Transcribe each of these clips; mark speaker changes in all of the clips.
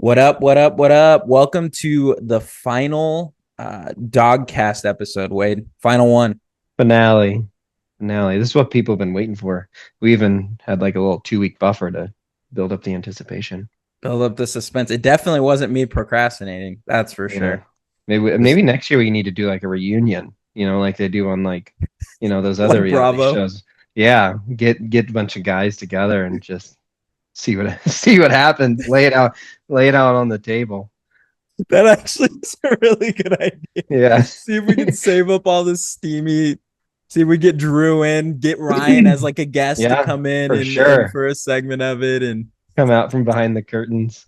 Speaker 1: What up? What up? What up? Welcome to the final Dogcast episode, Wade. Final one.
Speaker 2: Finale. Finale. This is what people have been waiting for. We even had like a little 2 week buffer to build up the anticipation.
Speaker 1: Build up the suspense. It definitely wasn't me procrastinating. That's for
Speaker 2: Yeah.
Speaker 1: sure.
Speaker 2: Maybe next year we need to do like a reunion, like they do on those other
Speaker 1: Like
Speaker 2: reality
Speaker 1: Bravo.
Speaker 2: shows. Yeah, get a bunch of guys together and just see what see what happens. Lay it out on the table.
Speaker 1: That actually is a really good idea.
Speaker 2: Yeah.
Speaker 1: See if we can save up all this steamy. See if we get Drew in, get Ryan as like a guest to
Speaker 2: Yeah,
Speaker 1: come in
Speaker 2: for
Speaker 1: and
Speaker 2: sure.
Speaker 1: for a segment of it. And
Speaker 2: Come out from behind the curtains.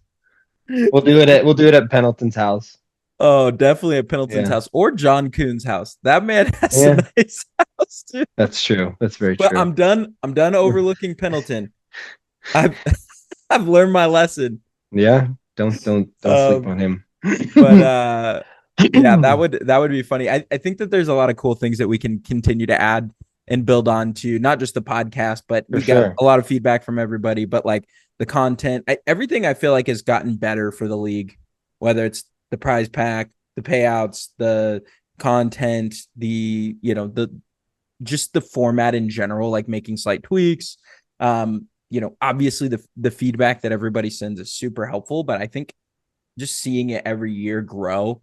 Speaker 2: We'll do it at Pendleton's house.
Speaker 1: oh, definitely at Pendleton's
Speaker 2: Yeah.
Speaker 1: house or John Coon's house. That man has a
Speaker 2: Yeah.
Speaker 1: nice house too.
Speaker 2: That's true. That's very
Speaker 1: But
Speaker 2: true.
Speaker 1: I'm done overlooking Pendleton. I've I've learned my lesson.
Speaker 2: Yeah, don't sleep
Speaker 1: Um,
Speaker 2: on him.
Speaker 1: but yeah, that would be funny. I think that there's a lot of cool things that we can continue to add and build on to, not just the podcast, but
Speaker 2: For
Speaker 1: we got
Speaker 2: sure.
Speaker 1: a lot of feedback from everybody. But like the content, everything I feel like has gotten better for the league, whether it's the prize pack, the payouts, the content, the just the format in general, like making slight tweaks. Obviously the feedback that everybody sends is super helpful, but I think just seeing it every year grow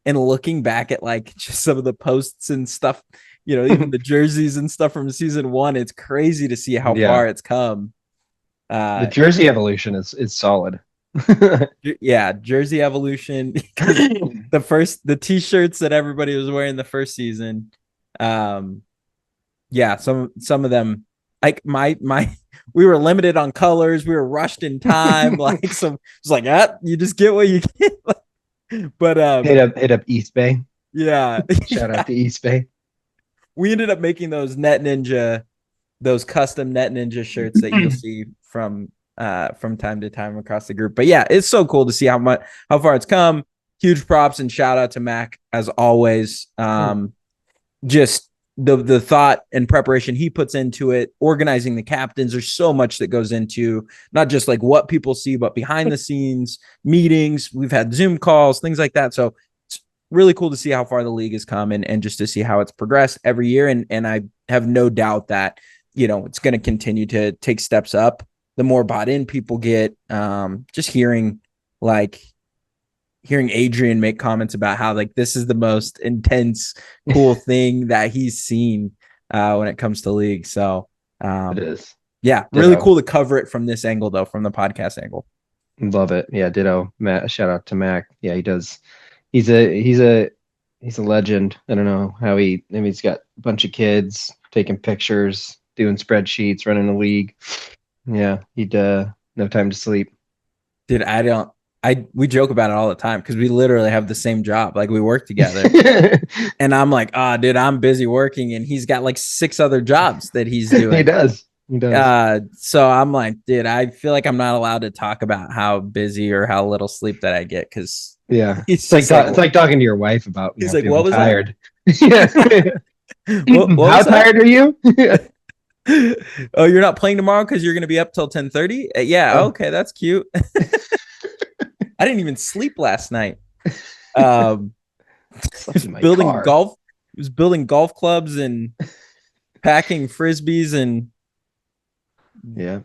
Speaker 1: and looking back at like just some of the posts and stuff, even the jerseys and stuff from season one, it's crazy to see how
Speaker 2: Yeah,
Speaker 1: far it's come.
Speaker 2: the
Speaker 1: Uh,
Speaker 2: jersey evolution is solid.
Speaker 1: yeah, jersey evolution because the t-shirts that everybody was wearing the first season, um, yeah, some of them like my we were limited on colors, we were rushed in time, like so it's like you just get what you get. But
Speaker 2: Hit up East Bay.
Speaker 1: yeah,
Speaker 2: Shout
Speaker 1: yeah,
Speaker 2: out to East Bay.
Speaker 1: we ended up making those custom Net Ninja shirts that you'll see from time to time across the group. But yeah, it's so cool to see how far it's come. Huge props and shout out to Mac as always. Just the thought and preparation he puts into it, organizing the captains. There's so much that goes into not just like what people see, but behind the scenes meetings. We've had Zoom calls, things like that. So it's really cool to see how far the league has come and just to see how it's progressed every year. And I have no doubt that, it's going to continue to take steps up. The more bought in people get, just hearing Adrian make comments about how like this is the most intense, cool thing that he's seen when it comes to league. So
Speaker 2: It is.
Speaker 1: yeah, really
Speaker 2: Ditto.
Speaker 1: cool to cover it from this angle though, from the podcast angle.
Speaker 2: Love it. Yeah, ditto. Matt, shout out to Mac. Yeah, he does. He's a legend. I don't know how he's got a bunch of kids taking pictures, doing spreadsheets, running a league. Yeah, he'd no time to sleep.
Speaker 1: Dude, we joke about it all the time because we literally have the same job. Like we work together. And I'm like, dude, I'm busy working. And he's got like 6 other jobs that he's
Speaker 2: He
Speaker 1: doing.
Speaker 2: does. He does.
Speaker 1: So I'm like, dude, I feel like I'm not allowed to talk about how busy or how little sleep that I get because
Speaker 2: Yeah.
Speaker 1: he's
Speaker 2: It's like
Speaker 1: just like,
Speaker 2: it's like talking to your wife about,
Speaker 1: he's like, what
Speaker 2: feeling
Speaker 1: was that?
Speaker 2: tired. Yeah.
Speaker 1: What
Speaker 2: How
Speaker 1: was that?
Speaker 2: tired are you?
Speaker 1: Oh, you're not playing tomorrow because you're going to be up till 10:30? Yeah,
Speaker 2: Oh,
Speaker 1: okay, that's cute. I didn't even sleep last night. Um,
Speaker 2: slept in my
Speaker 1: building
Speaker 2: car.
Speaker 1: golf. He was building golf clubs and packing frisbees and
Speaker 2: Yeah.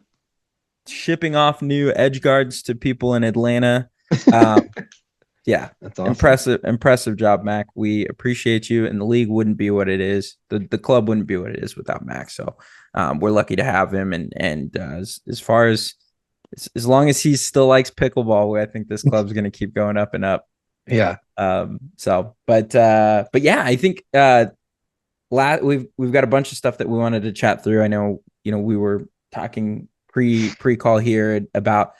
Speaker 1: shipping off new edge guards to people in Atlanta. Um, yeah,
Speaker 2: That's awesome.
Speaker 1: impressive job, Mac. We appreciate you, and the league wouldn't be what it is. The club wouldn't be what it is without Mac. So we're lucky to have him. And as far as long as he still likes pickleball, I think this club's going to keep going up and up.
Speaker 2: Yeah.
Speaker 1: But yeah, I think we've got a bunch of stuff that we wanted to chat through. I know, we were talking pre-call here about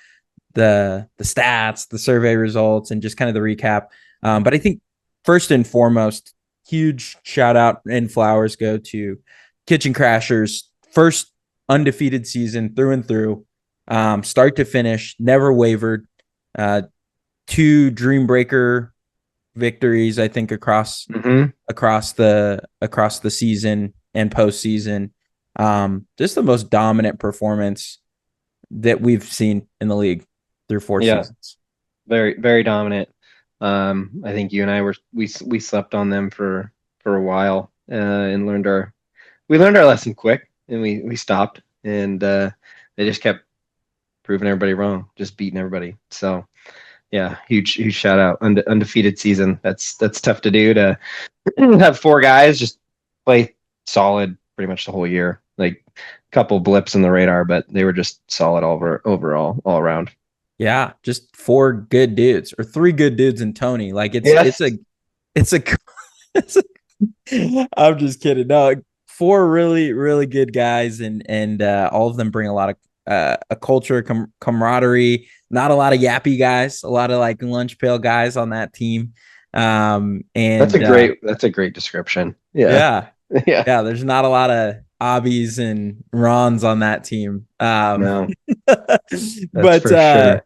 Speaker 1: the stats, the survey results, and just kind of the recap. But I think first and foremost, huge shout out and flowers go to Kitchen Crashers, first undefeated season through and through, start to finish, never wavered. 2 Dreambreaker victories, I think, across
Speaker 2: Hmm.
Speaker 1: the season and postseason. Just the most dominant performance that we've seen in the league through 4
Speaker 2: Yeah.
Speaker 1: seasons.
Speaker 2: very, very dominant. I think you and I we slept on them for a while, and we learned our lesson quick, and we stopped, and they just kept proving everybody wrong, just beating everybody. So yeah, huge shout out. Undefeated season. That's tough to do, to have four guys just play solid pretty much the whole year. Like a couple blips in the radar, but they were just solid overall all around.
Speaker 1: Yeah, just four good dudes or three good dudes and Tony. Like
Speaker 2: Yes.
Speaker 1: it's a, it's a I'm just kidding. No, four really, really good guys, and all of them bring a lot of a culture, camaraderie. Not a lot of yappy guys, a lot of like lunch pail guys on that team. And
Speaker 2: That's a great description. Yeah.
Speaker 1: yeah,
Speaker 2: Yeah.
Speaker 1: yeah, there's not a lot of Abbies and Rons on that team.
Speaker 2: No, that's
Speaker 1: But
Speaker 2: for sure.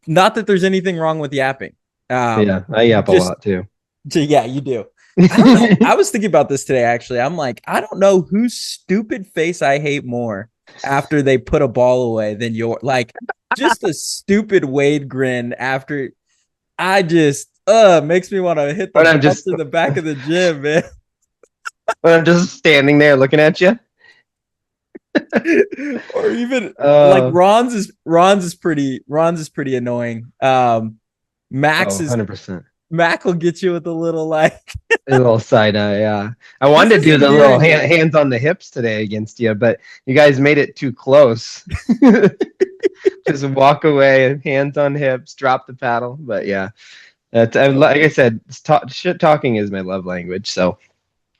Speaker 1: not that there's anything wrong with yapping.
Speaker 2: Yeah, I yap a
Speaker 1: Just
Speaker 2: lot too.
Speaker 1: yeah, you do. I don't know. I was thinking about this today, actually. I'm like, I don't know whose stupid face I hate more after they put a ball away than your like just a stupid Wade grin after I just makes me want to hit the
Speaker 2: When I'm
Speaker 1: ball
Speaker 2: just
Speaker 1: to the back of the gym, man.
Speaker 2: when I'm just standing there looking at you.
Speaker 1: Or even like
Speaker 2: Uh,
Speaker 1: Ron's is pretty annoying. Max
Speaker 2: oh,
Speaker 1: is
Speaker 2: 100%.
Speaker 1: Mac will get you with a little like
Speaker 2: A little side eye, yeah. I
Speaker 1: this
Speaker 2: wanted to do
Speaker 1: isn't
Speaker 2: the little
Speaker 1: doing it.
Speaker 2: hands on the hips today against you, but you guys made it too close. Just walk away and hands on hips, drop the paddle. But yeah, like I said, shit talking is my love language. So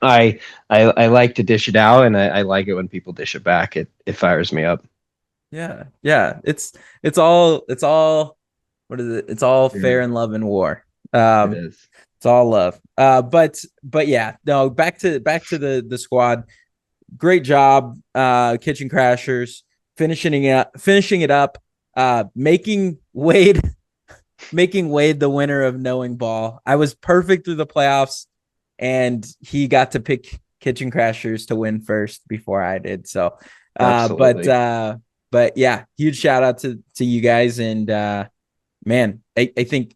Speaker 2: I like to dish it out, and I like it when people dish it back. It fires me up.
Speaker 1: Yeah, yeah. It's all what is it? It's all
Speaker 2: Yeah,
Speaker 1: fair in love and war.
Speaker 2: it
Speaker 1: Um,
Speaker 2: is.
Speaker 1: it's all love. But yeah, no, back to the squad. Great job, Kitchen Crashers, finishing it up, making Wade making Wade the winner of knowing ball. I was perfect through the playoffs, and he got to pick Kitchen Crashers to win first before I did. So, uh, but
Speaker 2: Absolutely.
Speaker 1: uh, but yeah, huge shout out to you guys, and man, I think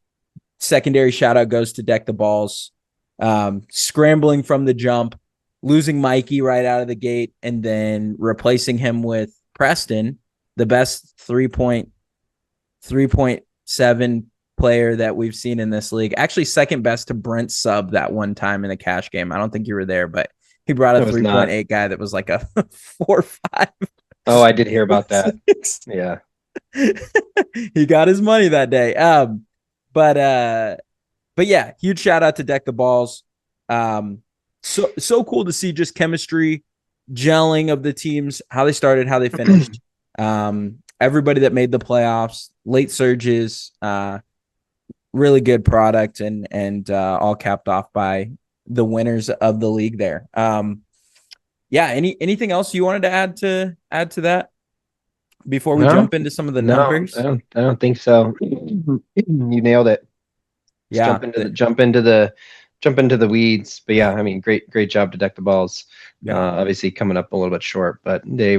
Speaker 1: secondary shout out goes to Deck the Balls, scrambling from the jump, losing Mikey right out of the gate, and then replacing him with Preston, the best 3.7 player that we've seen in this league. Actually, second best to Brent Sub that one time in the cash game. I don't think you were there, but he brought a
Speaker 2: It was not.
Speaker 1: 3.8 guy that was like a 4.5.
Speaker 2: Oh, I did hear about that. Yeah.
Speaker 1: He got his money that day. But uh, but yeah, huge shout out to Deck the Balls. So cool to see just chemistry, gelling of the teams, how they started, how they finished. Everybody that made the playoffs, late surges, really good product, and all capped off by the winners of the league there. Yeah, anything else you wanted to add to that before we
Speaker 2: No,
Speaker 1: jump into some of the
Speaker 2: no,
Speaker 1: numbers?
Speaker 2: I don't think so. You nailed it. Just
Speaker 1: Yeah,
Speaker 2: jump into the weeds. But yeah, I mean, great job to Deck the Balls.
Speaker 1: yeah,
Speaker 2: Obviously coming up a little bit short, but they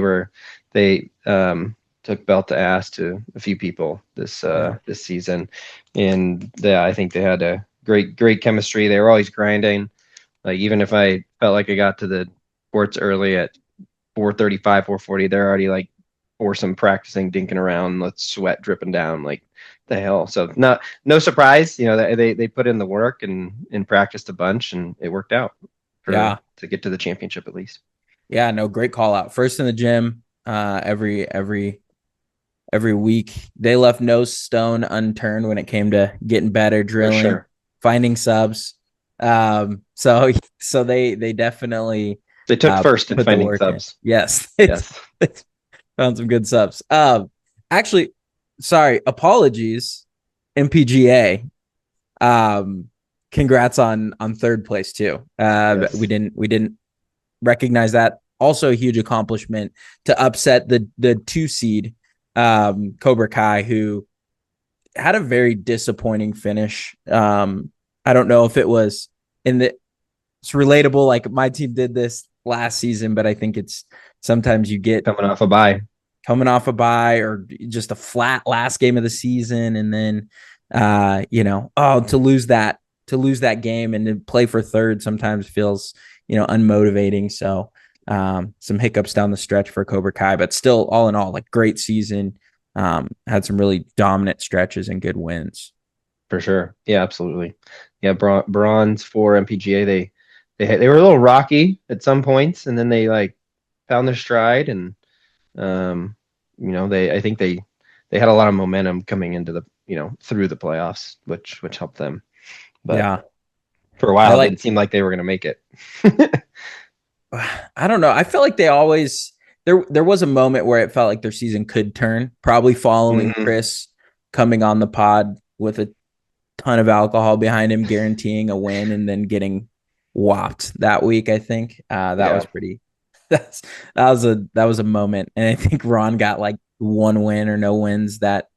Speaker 2: took belt to ass to a few people
Speaker 1: yeah,
Speaker 2: this season, and I think they had a great chemistry. They were always grinding. Like even if I felt like I got to the courts early at 4:35, 4:40, they're already like foursome practicing, dinking around, let's sweat dripping down, like the hell. So no surprise, they put in the work and practiced a bunch, and it worked out for
Speaker 1: yeah.
Speaker 2: to get to the championship at least.
Speaker 1: Yeah, no, great call out. First in the gym, every week. They left no stone unturned when it came to getting better,
Speaker 2: For
Speaker 1: drilling,
Speaker 2: sure.
Speaker 1: finding subs. So they definitely
Speaker 2: They took first in
Speaker 1: put the
Speaker 2: finding
Speaker 1: work in.
Speaker 2: subs.
Speaker 1: Yes,
Speaker 2: Yes.
Speaker 1: they found some good subs. Actually, sorry, apologies, MPGA. Um, congrats on third place too. We
Speaker 2: Yes.
Speaker 1: didn't recognize that. Also, a huge accomplishment to upset the 2 seed Cobra Kai, who had a very disappointing finish. I don't know if it was in the it's relatable. Like my team did this last season, but I think it's sometimes you get
Speaker 2: Coming off a bye.
Speaker 1: coming off a bye or just a flat last game of the season, and then To lose that game and to play for third sometimes feels, unmotivating. So some hiccups down the stretch for Cobra Kai, but still all in all, like great season. Had some really dominant stretches and good wins.
Speaker 2: For sure. Yeah, absolutely. Yeah, bronze for MPGA. They were a little rocky at some points, and then they like found their stride, and um, they I think they had a lot of momentum coming into the through the playoffs, which helped them. But
Speaker 1: Yeah.
Speaker 2: for a
Speaker 1: I
Speaker 2: while, it
Speaker 1: like
Speaker 2: didn't seem like they were going to make it.
Speaker 1: I don't know. I feel like they always there was a moment where it felt like their season could turn, probably following
Speaker 2: Hmm.
Speaker 1: Chris coming on the pod with a ton of alcohol behind him, guaranteeing a win, and then getting whopped that week. I think that was
Speaker 2: Yeah,
Speaker 1: pretty. That's that was a moment, and I think Ron got like one win or no wins that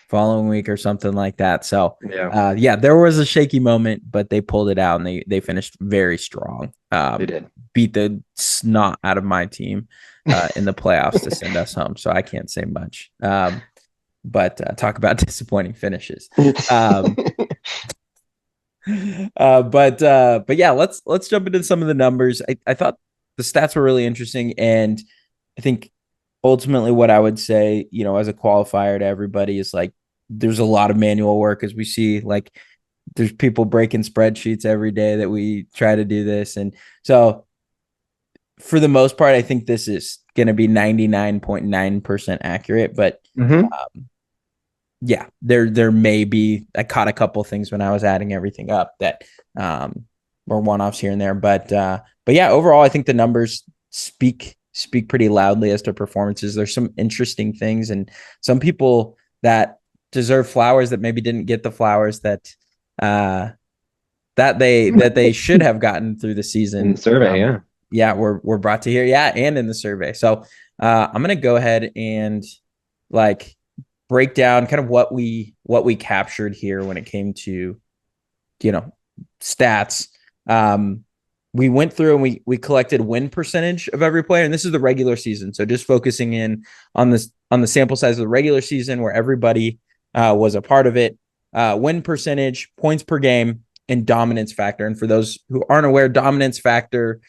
Speaker 1: following week or something like that. So
Speaker 2: yeah,
Speaker 1: yeah, there was a shaky moment, but they pulled it out and they finished very strong.
Speaker 2: they did.
Speaker 1: Beat the snot out of my team in the playoffs to send us home. So I can't say much. But talk about disappointing finishes. Um, but yeah, let's jump into some of the numbers. I thought the stats were really interesting, and I think ultimately what I would say, as a qualifier to everybody is like there's a lot of manual work as we see like there's people breaking spreadsheets every day that we try to do this. And so for the most part, I think this is going to be 99.9% accurate, but
Speaker 2: Hmm.
Speaker 1: um, yeah, there may be I caught a couple things when I was adding everything up that were one-offs here and there, but yeah, overall I think the numbers speak pretty loudly as to performances. There's some interesting things and some people that deserve flowers that maybe didn't get the flowers uh that they should have gotten through the
Speaker 2: In the
Speaker 1: season.
Speaker 2: survey, yeah.
Speaker 1: Yeah, we're brought to here. Yeah, and in the survey. So I'm gonna go ahead and like break down kind of what we captured here when it came to you know stats. Um, we went through and we collected win percentage of every player, and this is the regular season. So just focusing in on the sample size of the regular season where everybody was a part of it. Win percentage, points per game, and dominance factor. And for those who aren't aware, dominance factor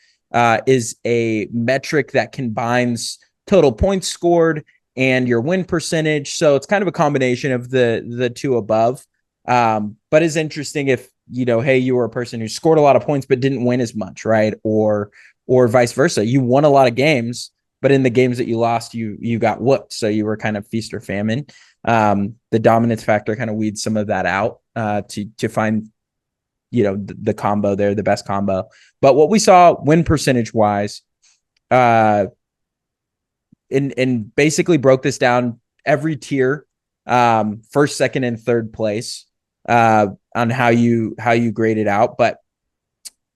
Speaker 1: is a metric that combines total points scored and your win percentage. So it's kind of a combination of the two above. But is interesting if hey, you were a person who scored a lot of points but didn't win as much, right? Or vice versa. You won a lot of games, but in the games that you lost, you got whooped. So you were kind of feast or famine. The dominance factor kind of weeds some of that out to find the combo there, the best combo. But what we saw win percentage wise, uh, and basically broke this down every tier, first, second, and third place, on how you grade it out. But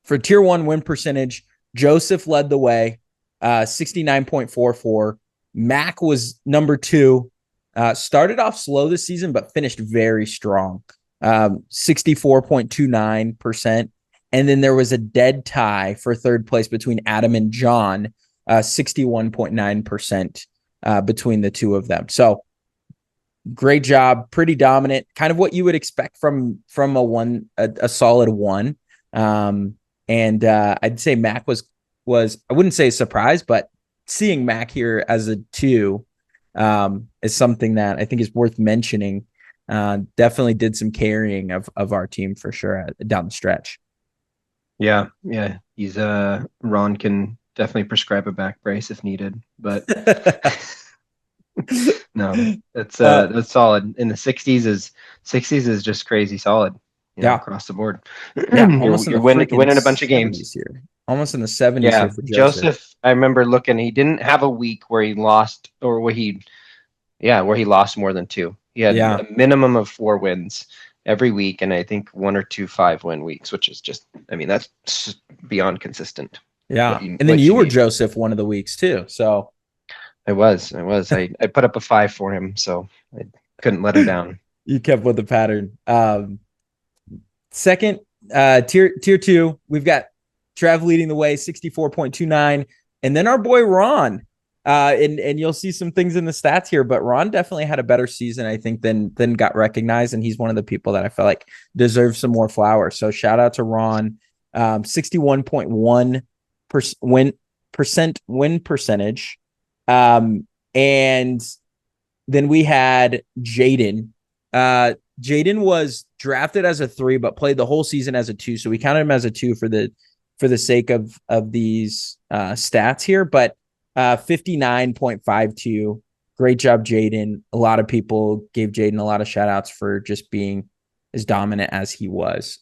Speaker 1: for tier one win percentage, Joseph led the way, 69.44. Mac was number two. Started off slow this season, but finished very strong, 64.29%. And then there was a dead tie for third place between Adam and John, 61.9% between the two of them. So great job, pretty dominant, kind of what you would expect from a solid one. And I'd say Mac was I wouldn't say a surprise, but seeing Mac here as a two is something that I think is worth mentioning. Definitely did some carrying of our team for sure down the stretch.
Speaker 2: Yeah, yeah. He's Ron can definitely prescribe a back brace if needed, but no,
Speaker 1: uh,
Speaker 2: that's solid. In the 60s is just crazy solid,
Speaker 1: yeah,
Speaker 2: across the board.
Speaker 1: yeah,
Speaker 2: You're
Speaker 1: almost in the
Speaker 2: you're
Speaker 1: freaking
Speaker 2: winning a bunch of games.
Speaker 1: 70s here, almost in the 70s here
Speaker 2: Yeah,
Speaker 1: for Joseph.
Speaker 2: Joseph, I remember looking, he didn't have a week where he lost or where he lost more than two. He had
Speaker 1: Yeah,
Speaker 2: a minimum of 4 wins every week, and I think one or two 5-win weeks, which is just, I mean, that's just beyond consistent.
Speaker 1: yeah, and then
Speaker 2: What
Speaker 1: you
Speaker 2: you
Speaker 1: were
Speaker 2: need.
Speaker 1: Joseph one of the weeks too. So
Speaker 2: I put up a 5 for him, so I couldn't let him down.
Speaker 1: you kept with the pattern. Second, tier two, we've got Trev leading the way, 64.29. And then our boy Ron, And you'll see some things in the stats here, but Ron definitely had a better season, I think, than got recognized, and he's one of the people that I feel like deserves some more flowers. So shout out to Ron. 61.1% win percentage. And then we had Jaden. Jaden was drafted as a 3, but played the whole season as a 2. So we counted him as a 2 for the sake of these stats here. But 59.52. Great job, Jaden. A lot of people gave Jaden a lot of shout outs for just being as dominant as he was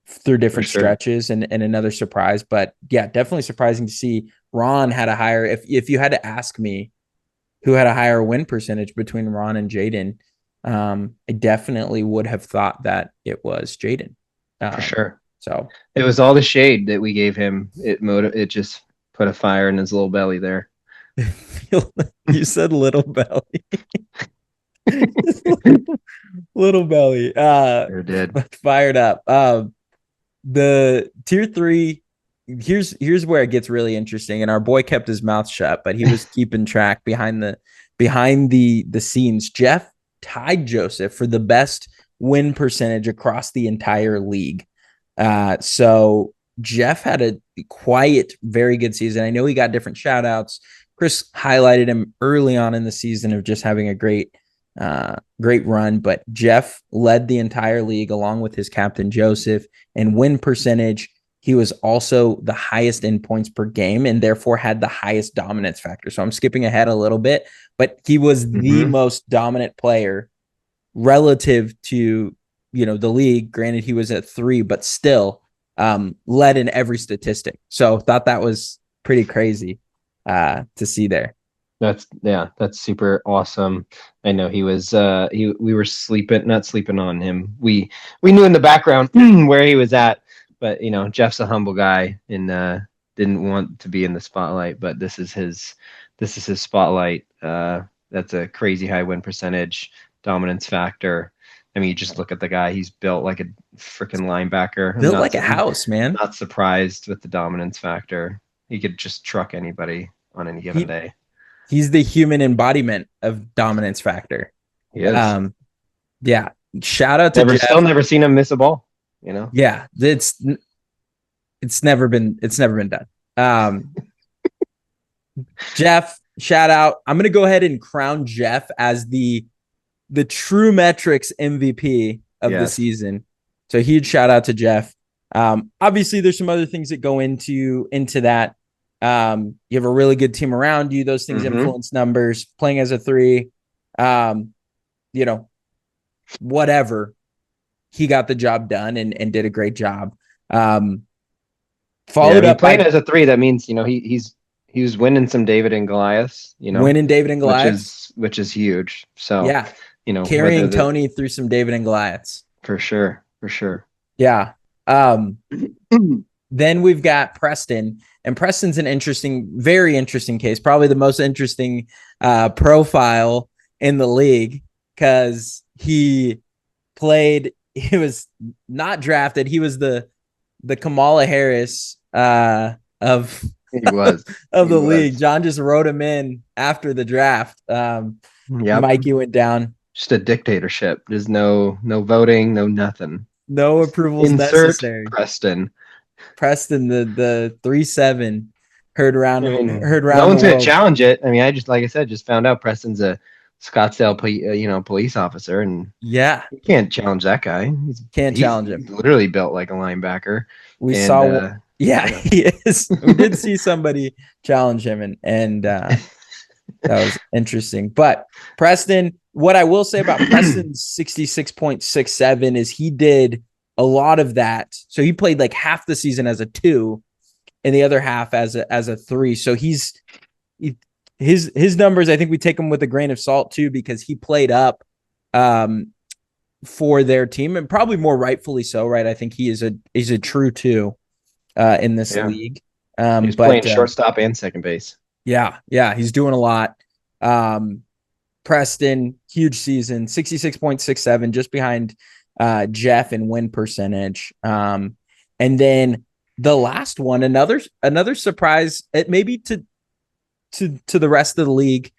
Speaker 1: through different stretches, and another surprise. But yeah, definitely surprising to see Ron had a higher, if you had to ask me who had a higher win percentage between Ron and Jaden, I definitely would have thought that it was Jaden.
Speaker 2: For sure.
Speaker 1: So
Speaker 2: it was all the shade that we gave him. It just put a fire in his little belly there.
Speaker 1: You said little belly. Little belly.
Speaker 2: Sure did.
Speaker 1: Fired up. The tier 3, here's where it gets really interesting. And our boy kept his mouth shut, but he was keeping track behind the scenes. Jeff tied Joseph for the best win percentage across the entire league. So Jeff had a quiet, very good season. I know he got different shout outs. Chris highlighted him early on in the season of just having a great run, but Jeff led the entire league along with his captain Joseph. And win percentage, he was also the highest in points per game and therefore had the highest dominance factor. So I'm skipping ahead a little bit, but he was the most dominant player relative to, the league. Granted, he was at 3, but still led in every statistic. So thought that was pretty crazy to see there.
Speaker 2: That's super awesome. I know he was we were not sleeping on him. We knew in the background where he was at, but Jeff's a humble guy and didn't want to be in the spotlight, but this is his spotlight. That's a crazy high win percentage, dominance factor. I mean, you just look at the guy, he's built like a freaking linebacker.
Speaker 1: Built like a house, man.
Speaker 2: Not surprised with the dominance factor. He could just truck anybody on any given day.
Speaker 1: He's the human embodiment of dominance factor.
Speaker 2: Yes.
Speaker 1: Yeah. Shout out to Jeff.
Speaker 2: Still never seen him miss a ball.
Speaker 1: Yeah. It's never been done. Jeff, shout out. I'm gonna go ahead and crown Jeff as the true metrics MVP of the season. So huge shout out to Jeff. Obviously, there's some other things that go into that. You have a really good team around you. Those things influence numbers. Playing as a 3, whatever. He got the job done and did a great job. Followed up
Speaker 2: playing as a 3. That means he was winning some David and Goliath.
Speaker 1: Winning David and Goliath,
Speaker 2: which is huge. So
Speaker 1: yeah, carrying Tony through some David and Goliaths
Speaker 2: for sure.
Speaker 1: Yeah. Then we've got Preston. And Preston's an very interesting case, probably the most interesting profile in the league because he was not drafted. He was the Kamala Harris of the league. John just wrote him in after the draft. Mikey went down.
Speaker 2: Just a dictatorship. There's no voting, no nothing.
Speaker 1: No approvals necessary.
Speaker 2: Preston,
Speaker 1: the 3-7 heard around.
Speaker 2: No one's gonna challenge it. I mean, I just found out Preston's a Scottsdale, police officer, and you can't challenge that guy.
Speaker 1: He's challenge him.
Speaker 2: Literally built like a linebacker.
Speaker 1: He is. We did see somebody challenge him, and that was interesting. But Preston, what I will say about Preston's 66.67 is he did a lot of that. So he played like half the season as a 2 and the other half as a 3. So his numbers, I think we take them with a grain of salt too, because he played up for their team and probably more rightfully so. Right. I think he is a true 2 in this league.
Speaker 2: He's playing shortstop and second base.
Speaker 1: Yeah. He's doing a lot. Preston, huge season, 66.67, just behind Jeff in win percentage. And then the last one, another surprise, it maybe to to the rest of the league.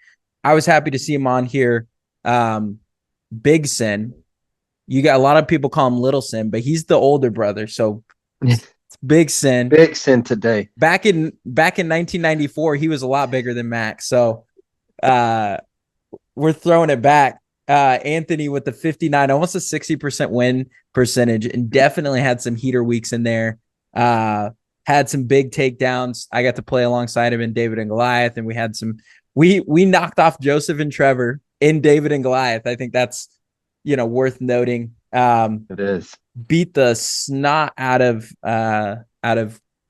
Speaker 1: I was happy to see him on here. Big Sin. You got a lot of people call him Little Sin, but he's the older brother. So it's Big Sin.
Speaker 2: Big Sin today.
Speaker 1: Back in 1994, he was a lot bigger than Max. So we're throwing it back. Anthony with the 59, almost a 60% win percentage, and definitely had some heater weeks in there. Had some big takedowns. I got to play alongside him in David and Goliath, and we had some. We knocked off Joseph and Trevor in David and Goliath. I think that's worth noting.
Speaker 2: It is.
Speaker 1: Beat the snot out of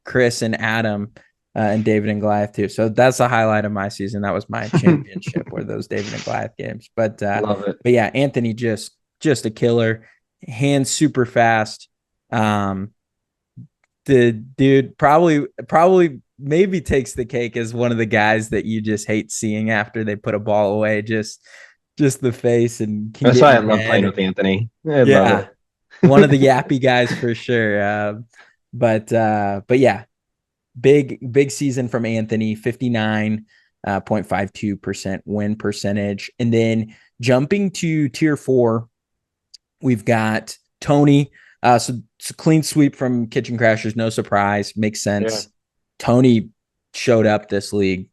Speaker 1: Chris and Adam and David and Goliath too. So that's the highlight of my season. That was my championship, were those David and Goliath games. But
Speaker 2: love it.
Speaker 1: But yeah, Anthony just a killer. Hands super fast. The dude probably maybe takes the cake as one of the guys that you just hate seeing after they put a ball away. Just the face, and
Speaker 2: that's why I love playing with Anthony. I love it.
Speaker 1: One of the yappy guys for sure. But yeah, big season from Anthony, 59.52% win percentage. And then jumping to tier 4, we've got Tony. So clean sweep from Kitchen Crashers, no surprise, makes sense. Yeah. Tony showed up this league,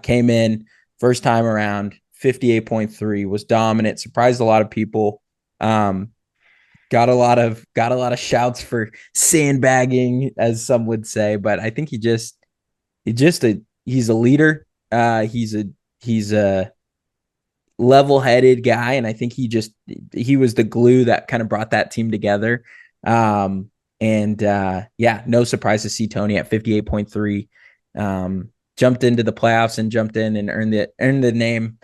Speaker 1: came in first time around, 58.3, was dominant, surprised a lot of people. Got a lot of shouts for sandbagging, as some would say, but I think he's a leader. He's a level-headed guy, and I think he was the glue that kind of brought that team together. No surprise to see Tony at 58.3. Jumped into the playoffs and jumped in and earned the name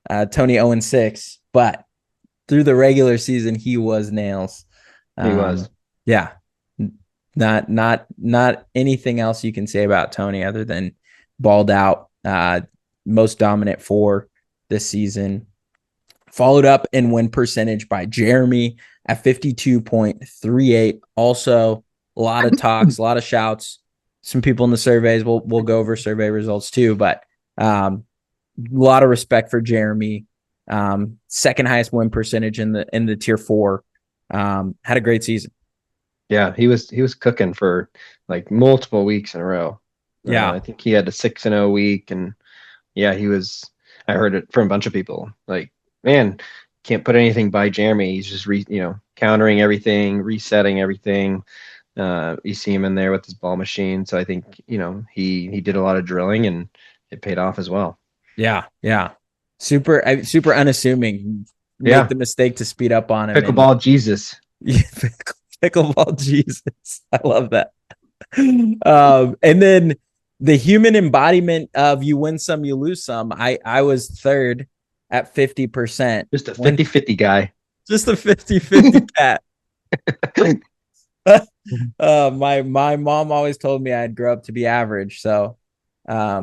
Speaker 1: Tony 0-6, but through the regular season, he was nails.
Speaker 2: He was.
Speaker 1: Yeah. Not anything else you can say about Tony other than balled out, most dominant for this season. Followed up in win percentage by Jeremy at 52.38. Also, a lot of talks, a lot of shouts. Some people in the surveys, we'll go over survey results too, but a lot of respect for Jeremy. Second highest win percentage in the tier 4. Had a great season.
Speaker 2: Yeah, he was cooking for like multiple weeks in a row.
Speaker 1: Yeah,
Speaker 2: I think he had a 6-0 week, and yeah, I heard it from a bunch of people. Like, man, can't put anything by Jeremy. He's just countering everything, resetting everything. You see him in there with his ball machine. So I think he did a lot of drilling, and it paid off as well.
Speaker 1: Yeah. Super unassuming. Make the mistake to speed up on him.
Speaker 2: Pickleball Jesus.
Speaker 1: Pickleball Jesus. I love that. And then the human embodiment of you win some, you lose some. I was third at 50%.
Speaker 2: Just a 50-50 guy.
Speaker 1: Just a 50-50 cat. My mom always told me I'd grow up to be average. So yeah.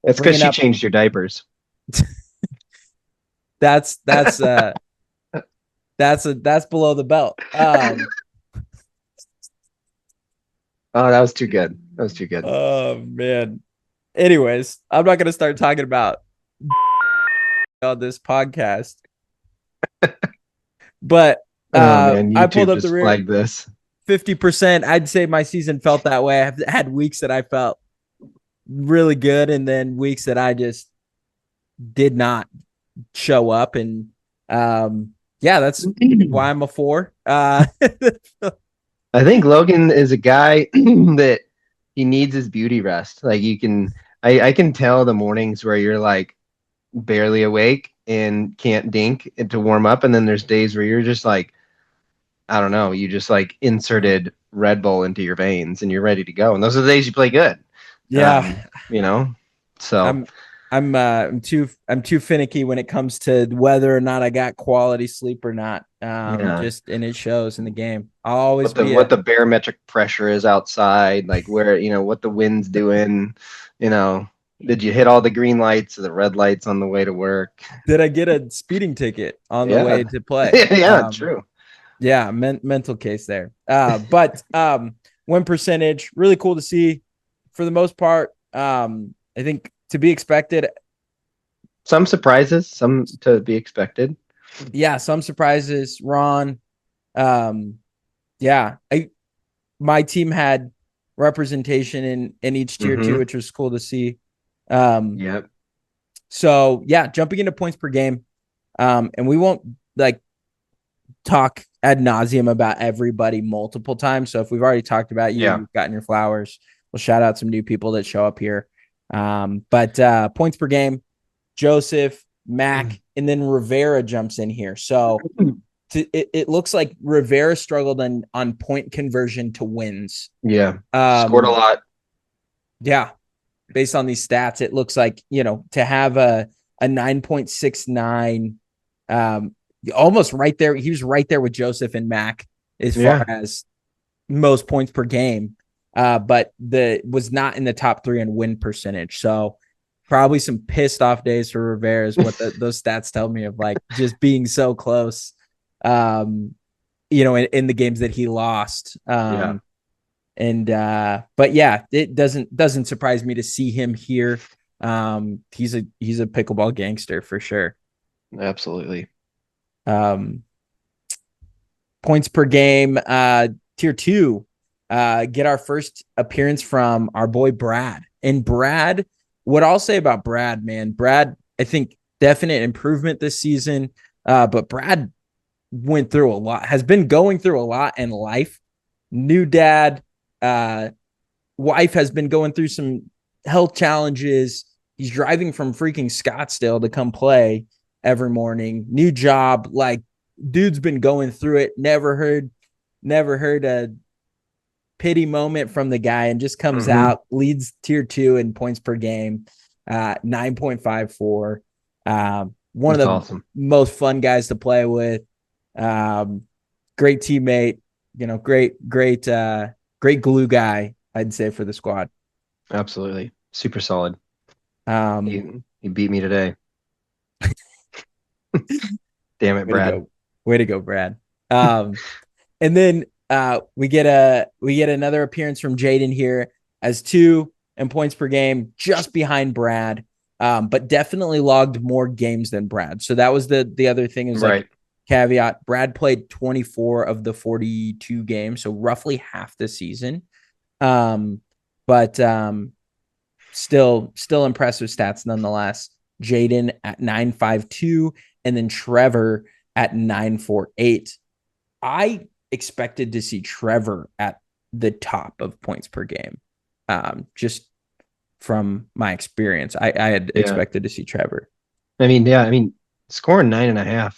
Speaker 2: That's because she changed your diapers.
Speaker 1: That's below the belt.
Speaker 2: Oh, that was too good.
Speaker 1: Oh man. Anyways, I'm not gonna start talking about on this podcast. But
Speaker 2: man,
Speaker 1: I pulled up the rear.
Speaker 2: Like this
Speaker 1: 50%. I'd say my season felt that way. I've had weeks that I felt really good, and then weeks that I just did not show up. And that's why I'm a 4. I
Speaker 2: think Logan is a guy that he needs his beauty rest. Like I can tell the mornings where you're like barely awake and can't dink to warm up, and then there's days where you're just like, I don't know, you just like inserted Red Bull into your veins and you're ready to go. And those are the days you play good.
Speaker 1: Yeah.
Speaker 2: So
Speaker 1: I'm too finicky when it comes to whether or not I got quality sleep or not. Just, and it shows in the game. I'll always
Speaker 2: what the barometric pressure is outside, like where, what the wind's doing, did you hit all the green lights or the red lights on the way to work?
Speaker 1: Did I get a speeding ticket on the way to play?
Speaker 2: Yeah, true.
Speaker 1: Yeah, mental case there. But win percentage, really cool to see. For the most part, I think to be expected.
Speaker 2: Some surprises, some to be expected.
Speaker 1: Yeah, some surprises. Ron. Um, yeah, my team had representation in each tier two,
Speaker 2: Mm-hmm.
Speaker 1: which was cool to see. Um,
Speaker 2: Yep.
Speaker 1: so yeah, jumping into points per game. And we won't like talk ad nauseum about everybody multiple times. So if we've already talked about you,
Speaker 2: Yeah.
Speaker 1: you've gotten your flowers. We'll shout out some new people that show up here. But points per game, Joseph, Mac, and then Rivera jumps in here. So it looks like Rivera struggled on point conversion to wins.
Speaker 2: Yeah. Scored a lot.
Speaker 1: Yeah, based on these stats, it looks like, to have a 9.69, almost right there. He was right there with Joseph and Mac as far
Speaker 2: Yeah.
Speaker 1: as most points per game, but was not in the top 3 in win percentage. So probably some pissed off days for Rivera is what those stats tell me of, like, just being so close, in the games that he lost.
Speaker 2: Yeah.
Speaker 1: And but yeah, it doesn't surprise me to see him here. He's a pickleball gangster for sure.
Speaker 2: Absolutely.
Speaker 1: Um, Points per game, tier 2, get our first appearance from our boy Brad. And Brad, what I'll say about Brad, man, Brad, I think definite improvement this season. But Brad has been going through a lot in life. New dad, wife has been going through some health challenges. He's driving from freaking Scottsdale to come play every morning. New job, like, dude's been going through it. Never heard a pity moment from the guy, and just comes
Speaker 2: Mm-hmm.
Speaker 1: out, leads tier 2 in points per game, 9.54. One of
Speaker 2: That's
Speaker 1: the
Speaker 2: awesome.
Speaker 1: most fun guys to play with. Great teammate, great glue guy, I'd say, for the squad.
Speaker 2: Absolutely. Super solid.
Speaker 1: Um,
Speaker 2: He beat me today. Damn it,
Speaker 1: Way to
Speaker 2: Brad.
Speaker 1: go. Way to go, Brad. And then we get another appearance from Jaden here as 2 in points per game, just behind Brad. But definitely logged more games than Brad. So that was the other thing, is like,
Speaker 2: Right.
Speaker 1: caveat, Brad played 24 of the 42 games, so roughly half the season. But still impressive stats nonetheless. Jaden at 9.52, and then Trevor at 9.48. I expected to see Trevor at the top of points per game. Just from my experience, I had
Speaker 2: Yeah.
Speaker 1: expected to see Trevor.
Speaker 2: I mean, yeah, I mean, scoring 9.5.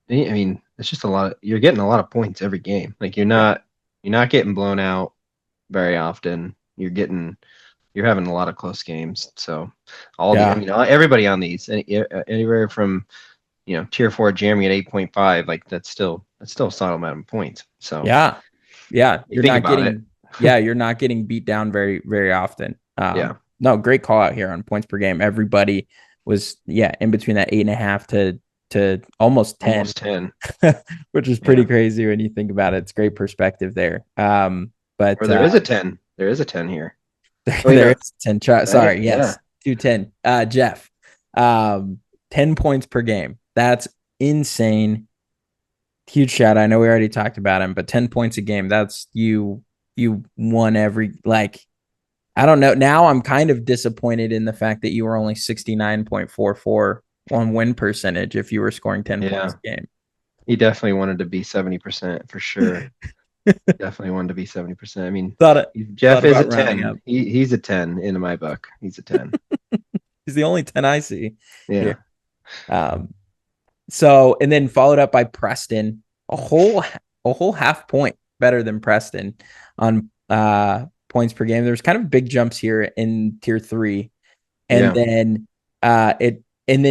Speaker 2: I mean, it's just a lot you're getting a lot of points every game. Like
Speaker 1: Yeah.
Speaker 2: you're not getting blown out very often. You're having a lot of close games. So I
Speaker 1: Yeah.
Speaker 2: mean, everybody on these, anywhere from, tier 4 Jeremy at 8.5, like that's still a solid amount of points. So
Speaker 1: Yeah. Yeah.
Speaker 2: you think about it.
Speaker 1: You're not getting beat down very, very often.
Speaker 2: Yeah.
Speaker 1: No, great call out here on points per game. Everybody was, in between that 8.5 to almost 10,
Speaker 2: Almost 10.
Speaker 1: which is pretty
Speaker 2: Yeah.
Speaker 1: crazy when you think about it. It's great perspective there. But
Speaker 2: Or there is a 10. There is a 10 here. Wait,
Speaker 1: there
Speaker 2: no.
Speaker 1: is 10.
Speaker 2: Right?
Speaker 1: Sorry,
Speaker 2: Yeah.
Speaker 1: yes, 210. Jeff, 10 points per game. That's insane. Huge shout. I know we already talked about him, but 10 points a game. That's you. You won every, like, I don't know. Now I'm kind of disappointed in the fact that you were only 69.44 on win percentage if you were scoring 10
Speaker 2: Yeah.
Speaker 1: points a game.
Speaker 2: He definitely wanted to be 70% for sure. Definitely wanted to be 70%. I mean,
Speaker 1: Thought it,
Speaker 2: Jeff
Speaker 1: thought
Speaker 2: is a
Speaker 1: about rounding
Speaker 2: 10.
Speaker 1: up.
Speaker 2: He's a 10 in my book. He's a 10.
Speaker 1: He's the only 10 I see
Speaker 2: Yeah.
Speaker 1: here. Um, so, and then followed up by Preston, a whole half point better than Preston on points per game. There's kind of big jumps here in tier 3, and
Speaker 2: Yeah.
Speaker 1: then and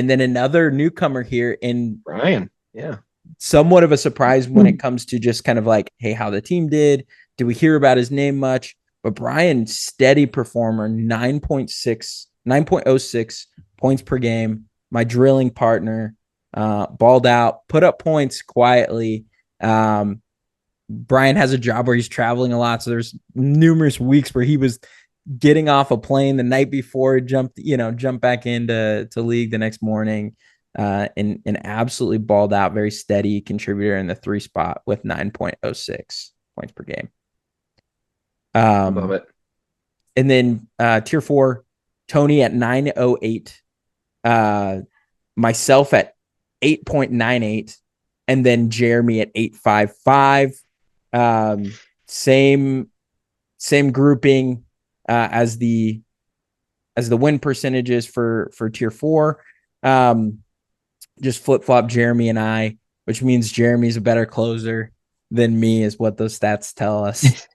Speaker 1: then another newcomer in
Speaker 2: Brian. Yeah.
Speaker 1: somewhat of a surprise when it comes to just kind of like, hey, how the team did. Do we hear about his name much? But Brian, steady performer, 9.06 points per game. My drilling partner, balled out, put up points quietly. Brian has a job where he's traveling a lot. So there's numerous weeks where he was getting off a plane the night before, jumped back into league the next morning, and absolutely balled out, very steady contributor in the 3 spot with 9.06 points per game.
Speaker 2: Love it.
Speaker 1: And then tier 4, Tony at 908, myself at 8.98, and then Jeremy at 855. Same grouping as the win percentages for tier 4. Just flip flop Jeremy and I, which means Jeremy's a better closer than me, is what those stats tell us.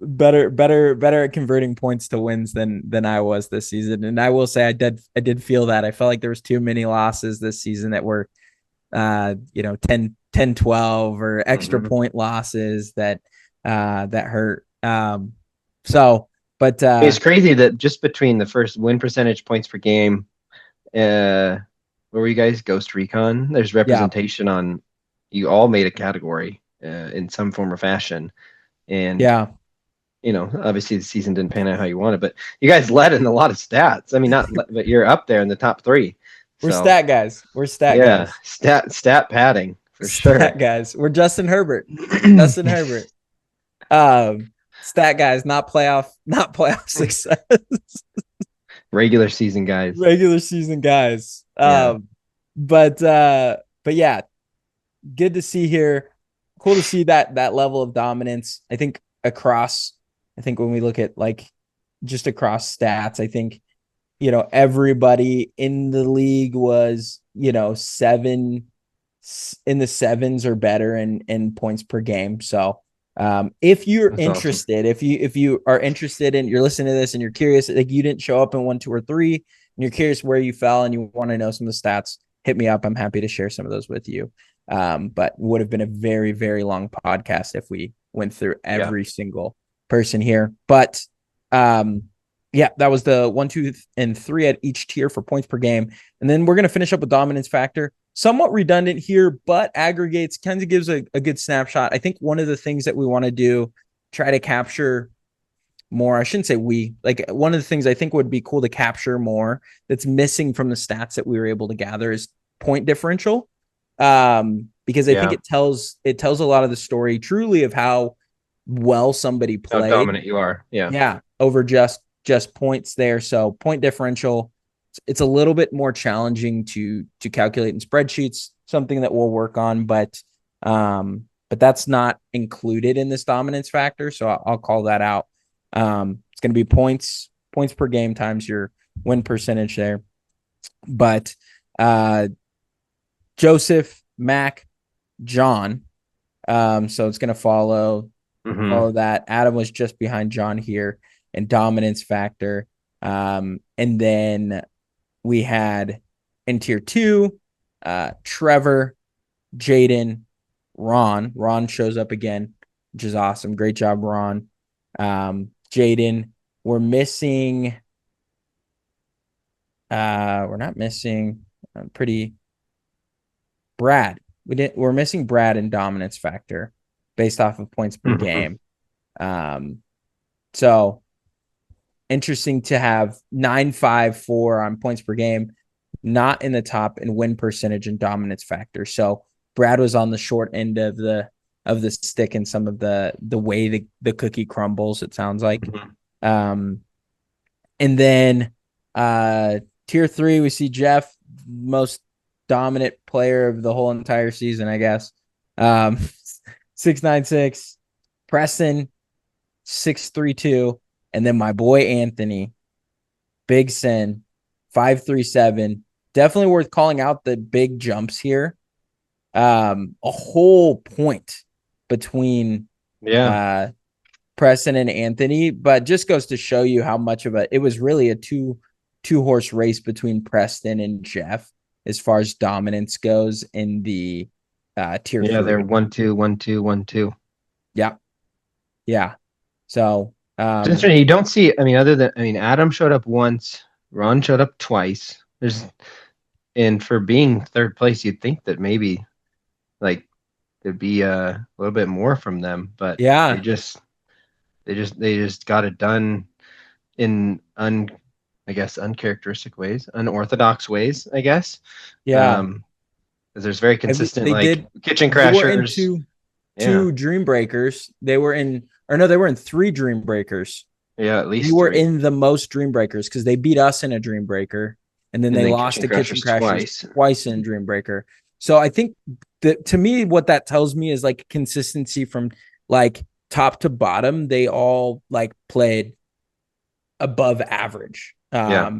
Speaker 1: Better at converting points to wins than I was this season. And I will say I did feel that. I felt like there was too many losses this season that were 10 12 or extra point losses that hurt.
Speaker 2: It's crazy that just between the first win percentage, points per game, where were you guys? Ghost Recon. There's representation on. You all made a category in some form or fashion, and obviously the season didn't pan out how you wanted, but you guys led in a lot of stats. I mean, but you're up there in the top 3.
Speaker 1: We're stat guys. Guys.
Speaker 2: Stat padding for sure.
Speaker 1: Guys. We're Justin Herbert. Stat guys, not playoff success.
Speaker 2: Regular season guys.
Speaker 1: Yeah. But yeah, good to see here. Cool to see that level of dominance. I think when we look at just across stats, I think everybody in the league was 7 in the 7s or better in points per game. So if you're interested, awesome. if you are interested in, you're listening to this and you're curious, like you didn't show up in 1, 2, or 3, and you're curious where you fell and you want to know some of the stats, hit me up. I'm happy to share some of those with you. But would have been a very, very long podcast if we went through every single person here. But that was the 1, 2, and 3 at each tier for points per game. And then we're going to finish up with dominance factor. Somewhat redundant here, but aggregates, kind of gives a good snapshot. I think one of the things that we want to do, try to capture more, I shouldn't say one of the things I think would be cool to capture more that's missing from the stats that we were able to gather is point differential. Because I think it tells a lot of the story truly of how well somebody played.
Speaker 2: How dominant you are.
Speaker 1: Yeah. Over just points there. So point differential, it's a little bit more challenging to calculate in spreadsheets, something that we'll work on, but that's not included in this dominance factor. So I'll call that out. It's going to be points per game times your win percentage there. But Joseph, Mac, John. So it's going to follow that. Adam was just behind John here in dominance factor. And then we had in tier 2, Trevor, Jaden, Ron. Ron shows up again, which is awesome. Great job, Ron. Jaden, we're missing. We're not missing. Brad. We're missing Brad in dominance factor based off of points per game. So interesting to have 954 on points per game, not in the top in win percentage and dominance factor. So Brad was on the short end of the stick in some of the way the cookie crumbles, it sounds like. And then tier 3, we see Jeff, most dominant player of the whole entire season, I guess. 696, Preston 632, and then my boy Anthony, Big Sin 537. Definitely worth calling out the big jumps here. A whole point between Preston and Anthony, but just goes to show you how much of it was really a two horse race between Preston and Jeff as far as dominance goes in the tier 3.
Speaker 2: They're 1, 2, 1, 2, 1, 2.
Speaker 1: Yeah. So
Speaker 2: you don't see, Adam showed up once, Ron showed up twice. And for being third place, you'd think that maybe there'd be a little bit more from them, but they just they just got it done in I guess uncharacteristic ways, unorthodox ways, I guess.
Speaker 1: Yeah.
Speaker 2: 'Cause there's very consistent
Speaker 1: They
Speaker 2: like
Speaker 1: did.
Speaker 2: kitchen
Speaker 1: They were
Speaker 2: crashers.
Speaker 1: into
Speaker 2: Yeah.
Speaker 1: two Dream Breakers. They were in, or no, they were in three Dream Breakers.
Speaker 2: Yeah, at
Speaker 1: They
Speaker 2: least
Speaker 1: were
Speaker 2: three.
Speaker 1: in the most Dream Breakers because they beat us in a Dream Breaker, and then
Speaker 2: And
Speaker 1: they
Speaker 2: then
Speaker 1: lost
Speaker 2: kitchen
Speaker 1: to Kitchen
Speaker 2: crashers
Speaker 1: Crashers
Speaker 2: twice.
Speaker 1: twice in Dream Breaker. So I think that to me, what that tells me is like consistency from like top to bottom. They all like played above average.
Speaker 2: Yeah.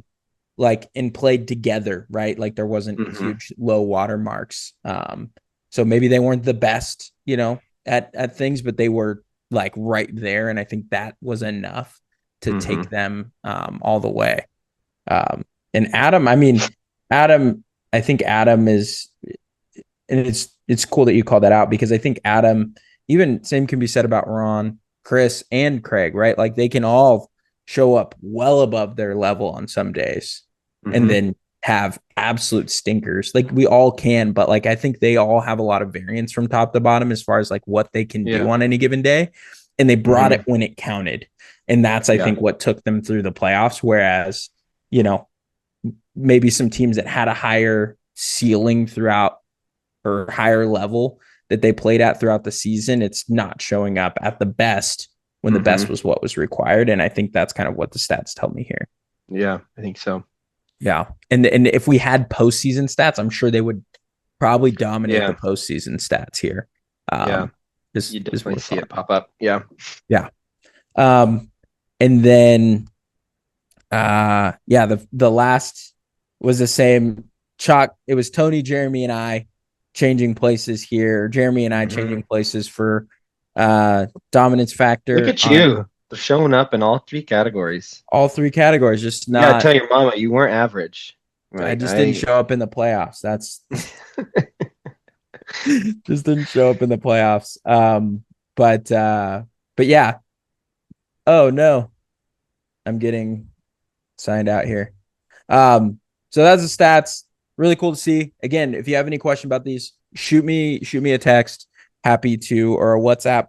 Speaker 1: Like and played together, right? Like there wasn't
Speaker 2: Hmm.
Speaker 1: huge low water marks. So maybe they weren't the best, at things, but they were like right there. And I think that was enough to
Speaker 2: Hmm.
Speaker 1: take them all the way. Um, and Adam, I mean, Adam, I think Adam is, and it's cool that you call that out because I think Adam, even same can be said about Ron, Chris, and Craig, right? Like they can all show up well above their level on some days and
Speaker 2: Hmm.
Speaker 1: then have absolute stinkers. Like we all can, but like I think they all have a lot of variance from top to bottom as far as like what they can do
Speaker 2: Yeah.
Speaker 1: on any given day. And they brought
Speaker 2: Hmm.
Speaker 1: it when it counted. And that's, I
Speaker 2: Yeah.
Speaker 1: think, what took them through the playoffs. Whereas, you know, maybe some teams that had a higher ceiling throughout or higher level that they played at throughout the season, it's not showing up at the best when the best
Speaker 2: Hmm.
Speaker 1: was what was required. And I think that's kind of what the stats tell me here.
Speaker 2: Yeah, I think so.
Speaker 1: Yeah. And if we had postseason stats, I'm sure they would probably dominate the
Speaker 2: Yeah.
Speaker 1: postseason stats here.
Speaker 2: Yeah.
Speaker 1: Um,
Speaker 2: You
Speaker 1: is
Speaker 2: definitely
Speaker 1: what
Speaker 2: see
Speaker 1: thought.
Speaker 2: it pop up. Yeah.
Speaker 1: Yeah. Um, and then yeah, the last was the same. Chalk. It was Tony, Jeremy, and I changing places here. Jeremy and I
Speaker 2: Hmm.
Speaker 1: changing places for dominance
Speaker 2: Look
Speaker 1: factor
Speaker 2: at
Speaker 1: on
Speaker 2: you. They're showing up in all three categories.
Speaker 1: all three categories. Just
Speaker 2: You gotta
Speaker 1: not.
Speaker 2: tell your mama you weren't average.
Speaker 1: I
Speaker 2: Like
Speaker 1: just didn't
Speaker 2: I
Speaker 1: show up in the playoffs. That's just didn't show up in the playoffs. But but yeah. Oh no, I'm getting signed out here. So that's the stats. Really cool to see. Again, if you have any question about these, shoot me a text. Happy to, or a WhatsApp.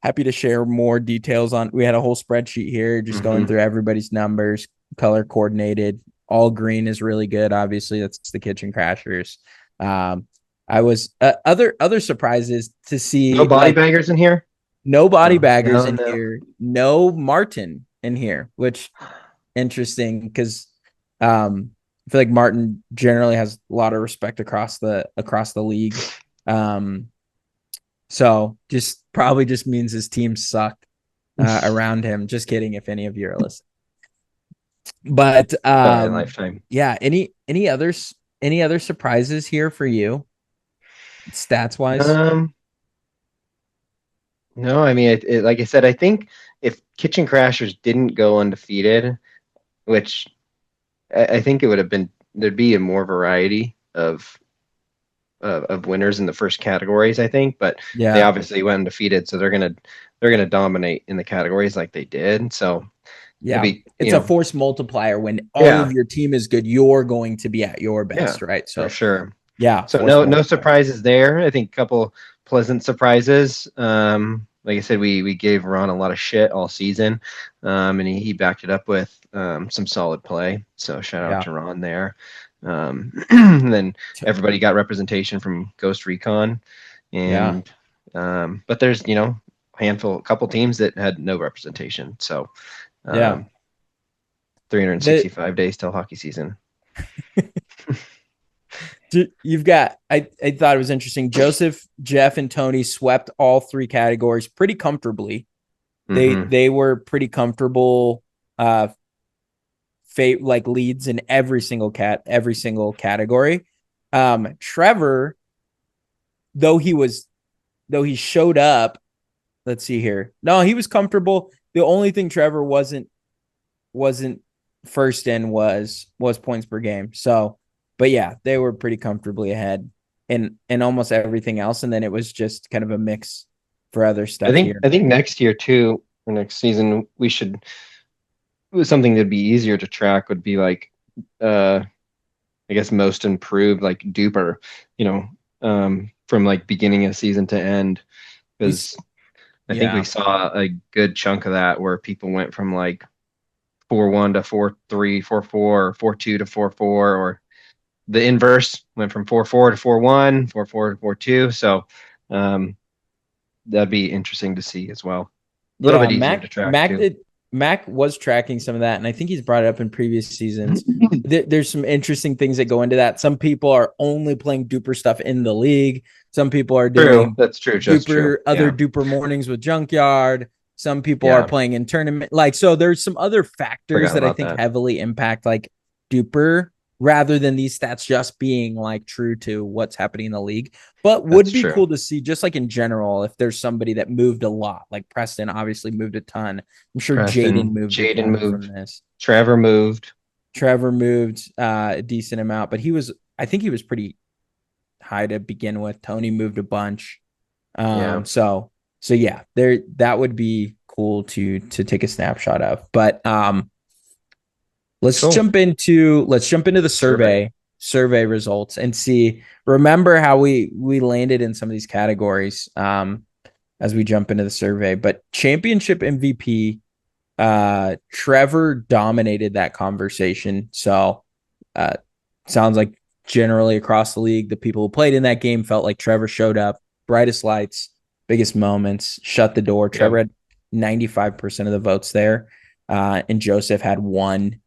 Speaker 1: Happy to share more details on. We had a whole spreadsheet here, just going
Speaker 2: hmm
Speaker 1: through everybody's numbers, color coordinated. All green is really good. Obviously, that's the Kitchen Crashers. Um, I was other surprises to
Speaker 2: No
Speaker 1: see
Speaker 2: body
Speaker 1: like
Speaker 2: baggers in here?
Speaker 1: no body
Speaker 2: No,
Speaker 1: baggers
Speaker 2: no,
Speaker 1: in
Speaker 2: no.
Speaker 1: here, no Martin in here, which interesting because I feel like Martin generally has a lot of respect across the league. Um, so just probably just means his team suck around him. Just kidding, if any of you are listening. But
Speaker 2: Sorry, lifetime.
Speaker 1: yeah, any other surprises here for you, stats wise?
Speaker 2: Um, no, I mean, like I said, I think if Kitchen Crashers didn't go undefeated, which I think it would have been, there'd be a more variety of winners in the first categories, I think, but they
Speaker 1: Yeah,
Speaker 2: obviously went undefeated, so they're gonna dominate in the categories like they did. So it'd
Speaker 1: yeah.
Speaker 2: be,
Speaker 1: It's a force multiplier when all
Speaker 2: yeah,
Speaker 1: of your team is good. You're going to be at your
Speaker 2: yeah,
Speaker 1: best, right?
Speaker 2: for
Speaker 1: So
Speaker 2: sure.
Speaker 1: yeah,
Speaker 2: So
Speaker 1: force
Speaker 2: no
Speaker 1: multiplier.
Speaker 2: surprises there. I think a couple pleasant surprises. Like I said, we gave Ron a lot of shit all season, and he backed it up with some solid play. So shout out
Speaker 1: Yeah,
Speaker 2: to Ron there. And then everybody got representation from Ghost Recon,
Speaker 1: yeah,
Speaker 2: and but there's a couple teams that had no representation. So
Speaker 1: yeah.
Speaker 2: um,
Speaker 1: The
Speaker 2: 365 days till hockey season.
Speaker 1: you've got I thought it was interesting. Joseph, Jeff, and Tony swept all three categories pretty comfortably.
Speaker 2: Hmm.
Speaker 1: They were pretty comfortable uh like leads in every single category. Trevor, though he showed up, let's see here. No, he was comfortable. The only thing Trevor wasn't first in was points per game. So, but yeah, they were pretty comfortably ahead in almost everything else, and then it was just kind of a mix for other
Speaker 2: I
Speaker 1: stuff
Speaker 2: think
Speaker 1: here.
Speaker 2: I think next year too, or next season, we should something that'd be easier to track would be like uh I guess most improved like duper, from like beginning of season to end.
Speaker 1: We
Speaker 2: Because I think we
Speaker 1: Yeah.
Speaker 2: saw a good chunk of that where people went from like 4-1 to 4-3, 4-4, or 4-2 to 4-4, or the inverse went from 4-4 to 4-1, 4-4 to 4-2. So um, that'd be interesting to see as well. A little
Speaker 1: Yeah,
Speaker 2: bit easier to track too.
Speaker 1: Mac was tracking some of that, and I think he's brought it up in previous seasons. There's some interesting things that go into that. Some people are only playing duper stuff in the league. Some people are
Speaker 2: True.
Speaker 1: doing
Speaker 2: That's true. Just true.
Speaker 1: duper other
Speaker 2: Yeah.
Speaker 1: duper mornings with Junkyard. Some people are
Speaker 2: Yeah.
Speaker 1: playing in tournament. Like, so there's some other factors
Speaker 2: Forgot
Speaker 1: that I
Speaker 2: about
Speaker 1: think
Speaker 2: that.
Speaker 1: heavily impact like duper rather than these stats just being like true to what's happening in the league. But would
Speaker 2: That's
Speaker 1: be
Speaker 2: true.
Speaker 1: cool to see, just like in general, if there's somebody that moved a lot. Like Preston obviously moved a ton. I'm sure Jaden
Speaker 2: Preston,
Speaker 1: moved a
Speaker 2: Jaden
Speaker 1: ton from
Speaker 2: moved.
Speaker 1: this.
Speaker 2: Trevor moved.
Speaker 1: Trevor moved a decent amount, but I think he was pretty high to begin with. Tony moved a bunch.
Speaker 2: Yeah.
Speaker 1: So yeah, there that would be cool to take a snapshot of. But
Speaker 2: Cool.
Speaker 1: let's jump into the
Speaker 2: Survey.
Speaker 1: survey results and see. Remember how we landed in some of these categories as we jump into the survey. But championship MVP, Trevor dominated that conversation. So uh sounds like generally across the league, the people who played in that game felt like Trevor showed up, brightest lights, biggest moments, shut the door. Trevor
Speaker 2: Yep.
Speaker 1: had 95% of the votes there. And Joseph had one,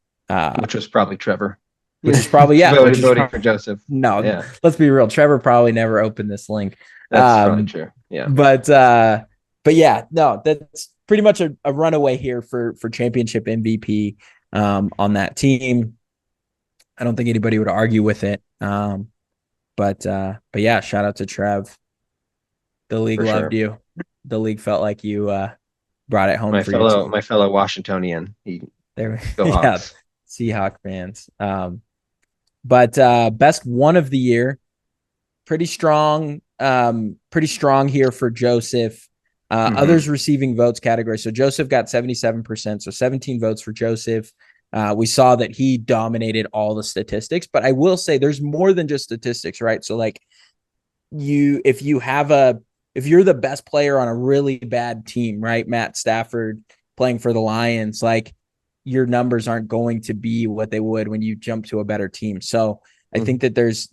Speaker 2: Which was probably Trevor.
Speaker 1: which is probably, yeah, which is
Speaker 2: Voting
Speaker 1: probably,
Speaker 2: for Joseph.
Speaker 1: no,
Speaker 2: Yeah.
Speaker 1: let's be real. Trevor probably never opened this link.
Speaker 2: That's probably
Speaker 1: Um,
Speaker 2: true. Yeah.
Speaker 1: but, uh, but yeah, no, that's pretty much a runaway here for championship MVP, on that team. I don't think anybody would argue with it. But yeah, shout out to Trev. The league
Speaker 2: For
Speaker 1: loved
Speaker 2: sure.
Speaker 1: you. The league felt like you brought it home
Speaker 2: My
Speaker 1: for your
Speaker 2: fellow
Speaker 1: team.
Speaker 2: my fellow Washingtonian. He
Speaker 1: There,
Speaker 2: go
Speaker 1: yeah,
Speaker 2: Hawks.
Speaker 1: Seahawk fans. But best one of the year, pretty strong here for Joseph.
Speaker 2: Hmm.
Speaker 1: Others receiving votes category. So Joseph got 77%, so 17 votes for Joseph. We saw that he dominated all the statistics, but I will say there's more than just statistics, right? So like if you're the best player on a really bad team, right? Matt Stafford playing for the Lions, like your numbers aren't going to be what they would when you jump to a better team. So I think that there's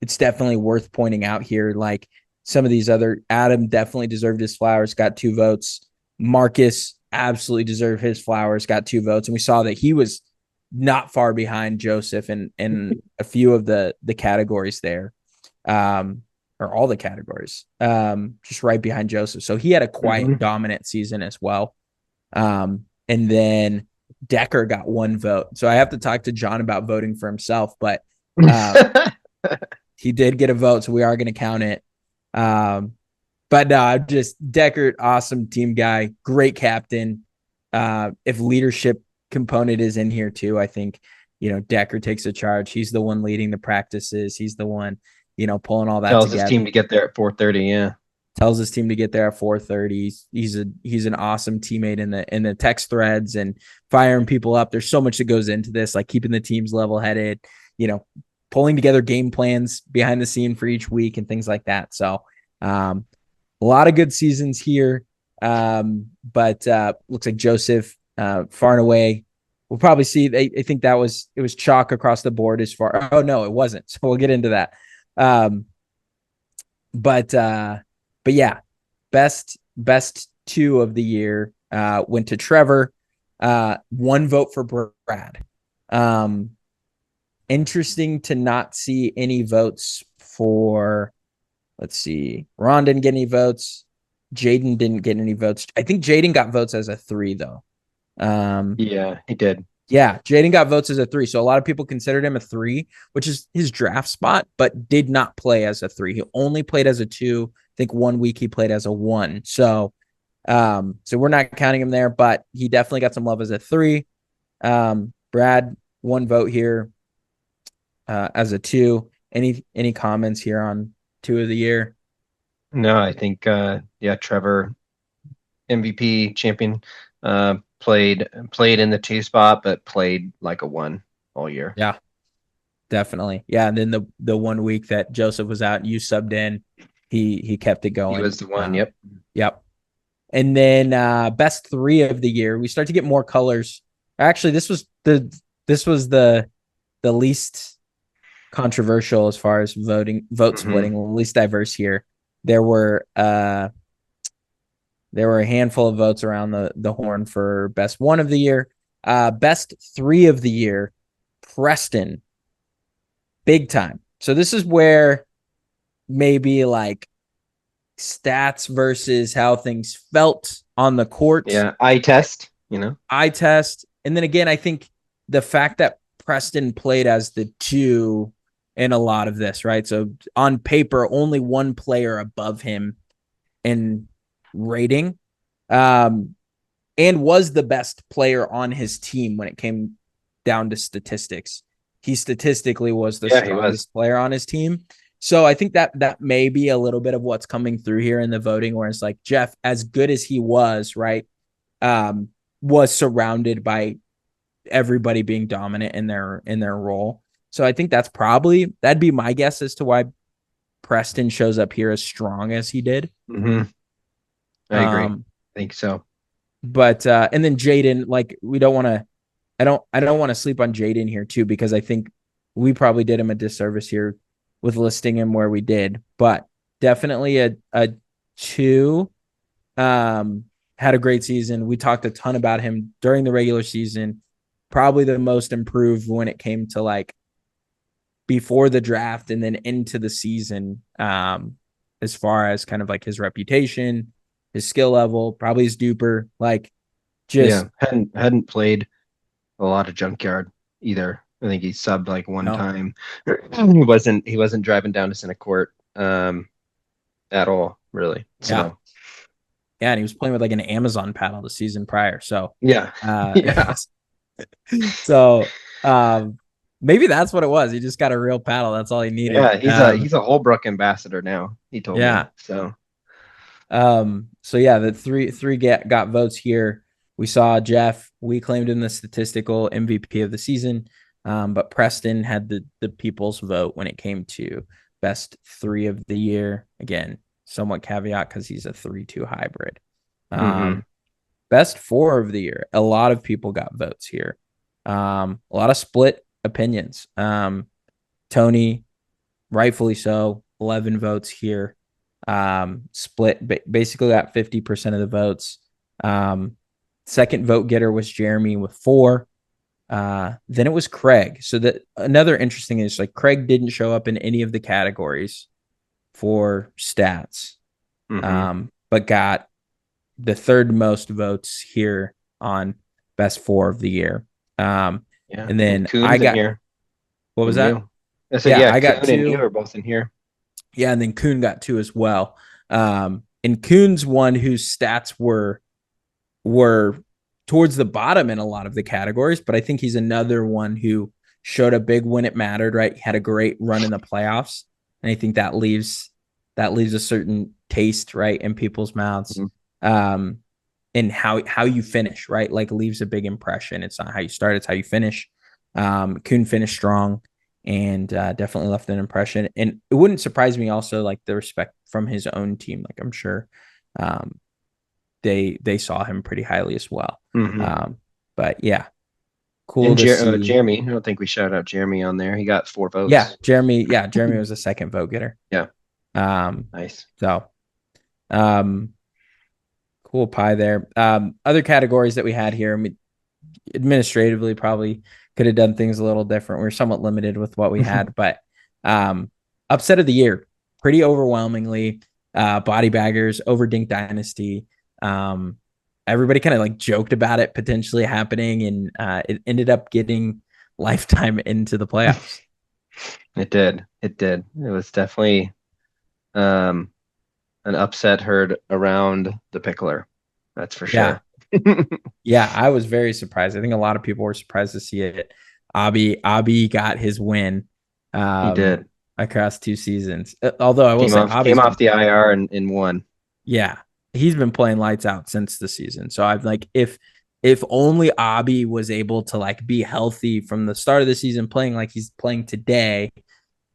Speaker 1: it's definitely worth pointing out here. Like some of these other, Adam definitely deserved his flowers, got 2 votes. Marcus absolutely deserved his flowers, got 2 votes. And we saw that he was not far behind Joseph in a few of the categories there. Or all the categories, just right behind Joseph. So he had a quite
Speaker 2: Hmm.
Speaker 1: dominant season as well. And then Decker got 1 vote. So I have to talk to John about voting for himself, but uh, he did get a vote, so we are going to count it. Um, but no, just Deckert, awesome team guy, great captain. If leadership component is in here too, I think Decker takes a charge. He's the one leading the practices. He's the one pulling all that
Speaker 2: Tells his
Speaker 1: together.
Speaker 2: team to get there at 4:30. Yeah.
Speaker 1: Tells his team to get there at 4:30. He's an awesome teammate in the text threads and firing people up. There's so much that goes into this, like keeping the teams level headed. You know, pulling together game plans behind the scene for each week and things like that. So a lot of good seasons here. But looks like Joseph far and away. We'll probably see. I think it was chalk across the board as far. Oh no, it wasn't. So we'll get into that. Um, but yeah, best two of the year went to Trevor. 1 vote for Brad. Um, Interesting to not see any votes for, let's see, Ron didn't get any votes. Jaden didn't get any votes. I think Jaden got votes as a 3 though. Um,
Speaker 2: Yeah, he did.
Speaker 1: yeah, Jaden got votes as a 3. So a lot of people considered him a 3, which is his draft spot, but did not play as a 3. He only played as a 2. I think 1 week he played as a 1. So we're not counting him there, but he definitely got some love as a 3. Brad, 1 vote here as a 2. Any comments here on 2 of the year?
Speaker 2: No, I think yeah, Trevor MVP champion played in the 2 spot, but played like a 1 all year.
Speaker 1: Yeah, definitely. Yeah, and then the 1 week that Joseph was out, you subbed in. He kept it
Speaker 2: He
Speaker 1: going.
Speaker 2: was the one. Yep.
Speaker 1: Yep. And then best three of the year, we start to get more colors. Actually, this was the least controversial as far as vote
Speaker 2: Hmm.
Speaker 1: splitting, least diverse here. There were uh there were a handful of votes around the horn for best one of the year. Best three of the year, Preston, big time. So this is where maybe like stats versus how things felt on the court,
Speaker 2: Yeah, eye test. You know.
Speaker 1: eye test. And then again, I think the fact that Preston played as the two in a lot of this, right? So on paper, only one player above him in rating, um, and was the best player on his team when it came down to statistics. He statistically was the
Speaker 2: Yeah, he was.
Speaker 1: strongest player on his team. So I think that may be a little bit of what's coming through here in the voting, where it's like Jeff, as good as he was, right, um, was surrounded by everybody being dominant in their role. So I think that'd be my guess as to why Preston shows up here as strong as he did.
Speaker 2: Hmm. I agree.
Speaker 1: Um,
Speaker 2: I think so.
Speaker 1: but and then Jaden, like we don't want to I don't want to sleep on Jaden here too, because I think we probably did him a disservice here with listing him where we did, but definitely a two. Um, had a great season. We talked a ton about him during the regular season. Probably the most improved when it came to like before the draft and then into the season. As far as kind of like his reputation, his skill level, probably his duper, like
Speaker 2: Yeah,
Speaker 1: just
Speaker 2: hadn't played a lot of junkyard either. I think he subbed like one
Speaker 1: no,
Speaker 2: time. He wasn't driving down to center court at all, really.
Speaker 1: yeah,
Speaker 2: So
Speaker 1: yeah, and he was playing with like an Amazon paddle the season prior. So,
Speaker 2: yeah, yeah,
Speaker 1: so maybe that's what it was. He just got a real paddle. That's all he needed.
Speaker 2: yeah. He's a Holbrook ambassador now. He told me
Speaker 1: Yeah.
Speaker 2: so.
Speaker 1: So yeah, the three got votes here. We saw Jeff. We claimed him the statistical MVP of the season, but Preston had the people's vote when it came to best three of the year. Again, somewhat caveat because he's a 3-2 hybrid.
Speaker 2: Hmm.
Speaker 1: Um, best four of the year. A lot of people got votes here. A lot of split opinions. Tony, rightfully so, 11 votes here. Split basically got 50% of the votes. Second vote getter was Jeremy with 4. Then it was Craig. So that another interesting is like Craig didn't show up in any of the categories for stats,
Speaker 2: Hmm.
Speaker 1: but got the third most votes here on best 4 of the year.
Speaker 2: Yeah,
Speaker 1: And
Speaker 2: and
Speaker 1: then I
Speaker 2: Coon's in
Speaker 1: got,
Speaker 2: here,
Speaker 1: what was
Speaker 2: and
Speaker 1: that?
Speaker 2: you. I said,
Speaker 1: Yeah,
Speaker 2: yeah,
Speaker 1: I got
Speaker 2: Coon and you
Speaker 1: 2.
Speaker 2: are both in here.
Speaker 1: Yeah, and then Kuhn got 2 as well. And Kuhn's one whose stats were towards the bottom in a lot of the categories, but I think he's another one who showed up big when it mattered, right? He had a great run in the playoffs. And I think that leaves a certain taste, right, in people's mouths.
Speaker 2: Mhm.
Speaker 1: Um, and how you finish, right? Like leaves a big impression. It's not how you start, it's how you finish. Kuhn finished strong and definitely left an impression. And it wouldn't surprise me also like the respect from his own team. Like I'm sure um, they saw him pretty highly as well.
Speaker 2: Hmm.
Speaker 1: But yeah, cool
Speaker 2: And
Speaker 1: to see.
Speaker 2: Jeremy, I don't think we shout out Jeremy on there. He got 4
Speaker 1: Yeah,
Speaker 2: votes.
Speaker 1: Jeremy was the second vote getter.
Speaker 2: Yeah,
Speaker 1: Um,
Speaker 2: nice.
Speaker 1: so um, cool pie there. Other categories that we had here, I mean, administratively probably could have done things a little different. We are somewhat limited with what we had, but um, upset of the year, pretty overwhelmingly, body baggers over Dink Dynasty. Um, everybody kind of like joked about it potentially happening, and it ended up getting lifetime into the playoffs.
Speaker 2: It did. It did. It was definitely um, an upset heard around the pickler. That's for
Speaker 1: Yeah.
Speaker 2: sure.
Speaker 1: Yeah. I was very surprised. I think a lot of people were surprised to see it. Abi got his win
Speaker 2: He
Speaker 1: um,
Speaker 2: did.
Speaker 1: across 2 seasons. Although I will
Speaker 2: Came
Speaker 1: say
Speaker 2: off came
Speaker 1: Abi's
Speaker 2: off
Speaker 1: been
Speaker 2: the IR and won.
Speaker 1: Yeah, he's been playing lights out since the season. So I've like, if only Abi was able to like be healthy from the start of the season, playing like he's playing today,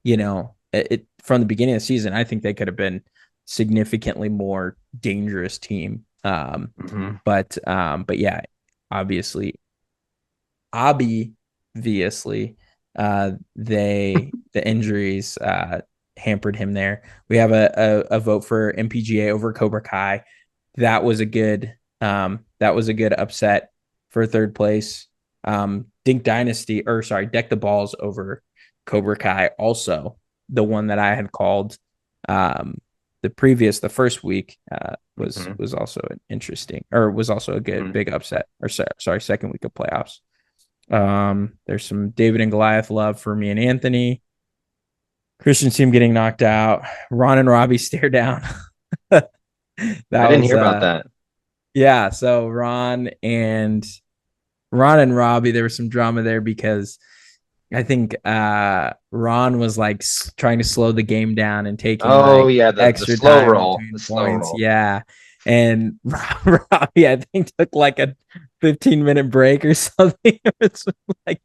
Speaker 1: from the beginning of the season, I think they could have been significantly more dangerous team.
Speaker 2: Mhm.
Speaker 1: But yeah, obviously, obviously, the injuries hampered him there. We have a vote for MPGA over Cobra Kai. That was a good upset for third place. Dink Dynasty, or sorry, Deck the Balls over Cobra Kai. Also, the one that I had called um, the first week
Speaker 2: Mhm.
Speaker 1: was also an interesting, or was also a good
Speaker 2: Mhm.
Speaker 1: big upset. Or sorry, second week of playoffs. There's some David and Goliath love for me and Anthony. Christian's team getting knocked out. Ron and Robbie stare down. that
Speaker 2: I didn't
Speaker 1: was
Speaker 2: hear about that.
Speaker 1: yeah. So Ron and Robbie, there was some drama there because I think Ron was like trying to slow the game down and taking
Speaker 2: Oh
Speaker 1: like
Speaker 2: yeah, the
Speaker 1: extra
Speaker 2: slow
Speaker 1: time
Speaker 2: roll, the
Speaker 1: between
Speaker 2: slow
Speaker 1: points.
Speaker 2: roll.
Speaker 1: Yeah. And Robbie, I think, took like a 15-minute break or something. It like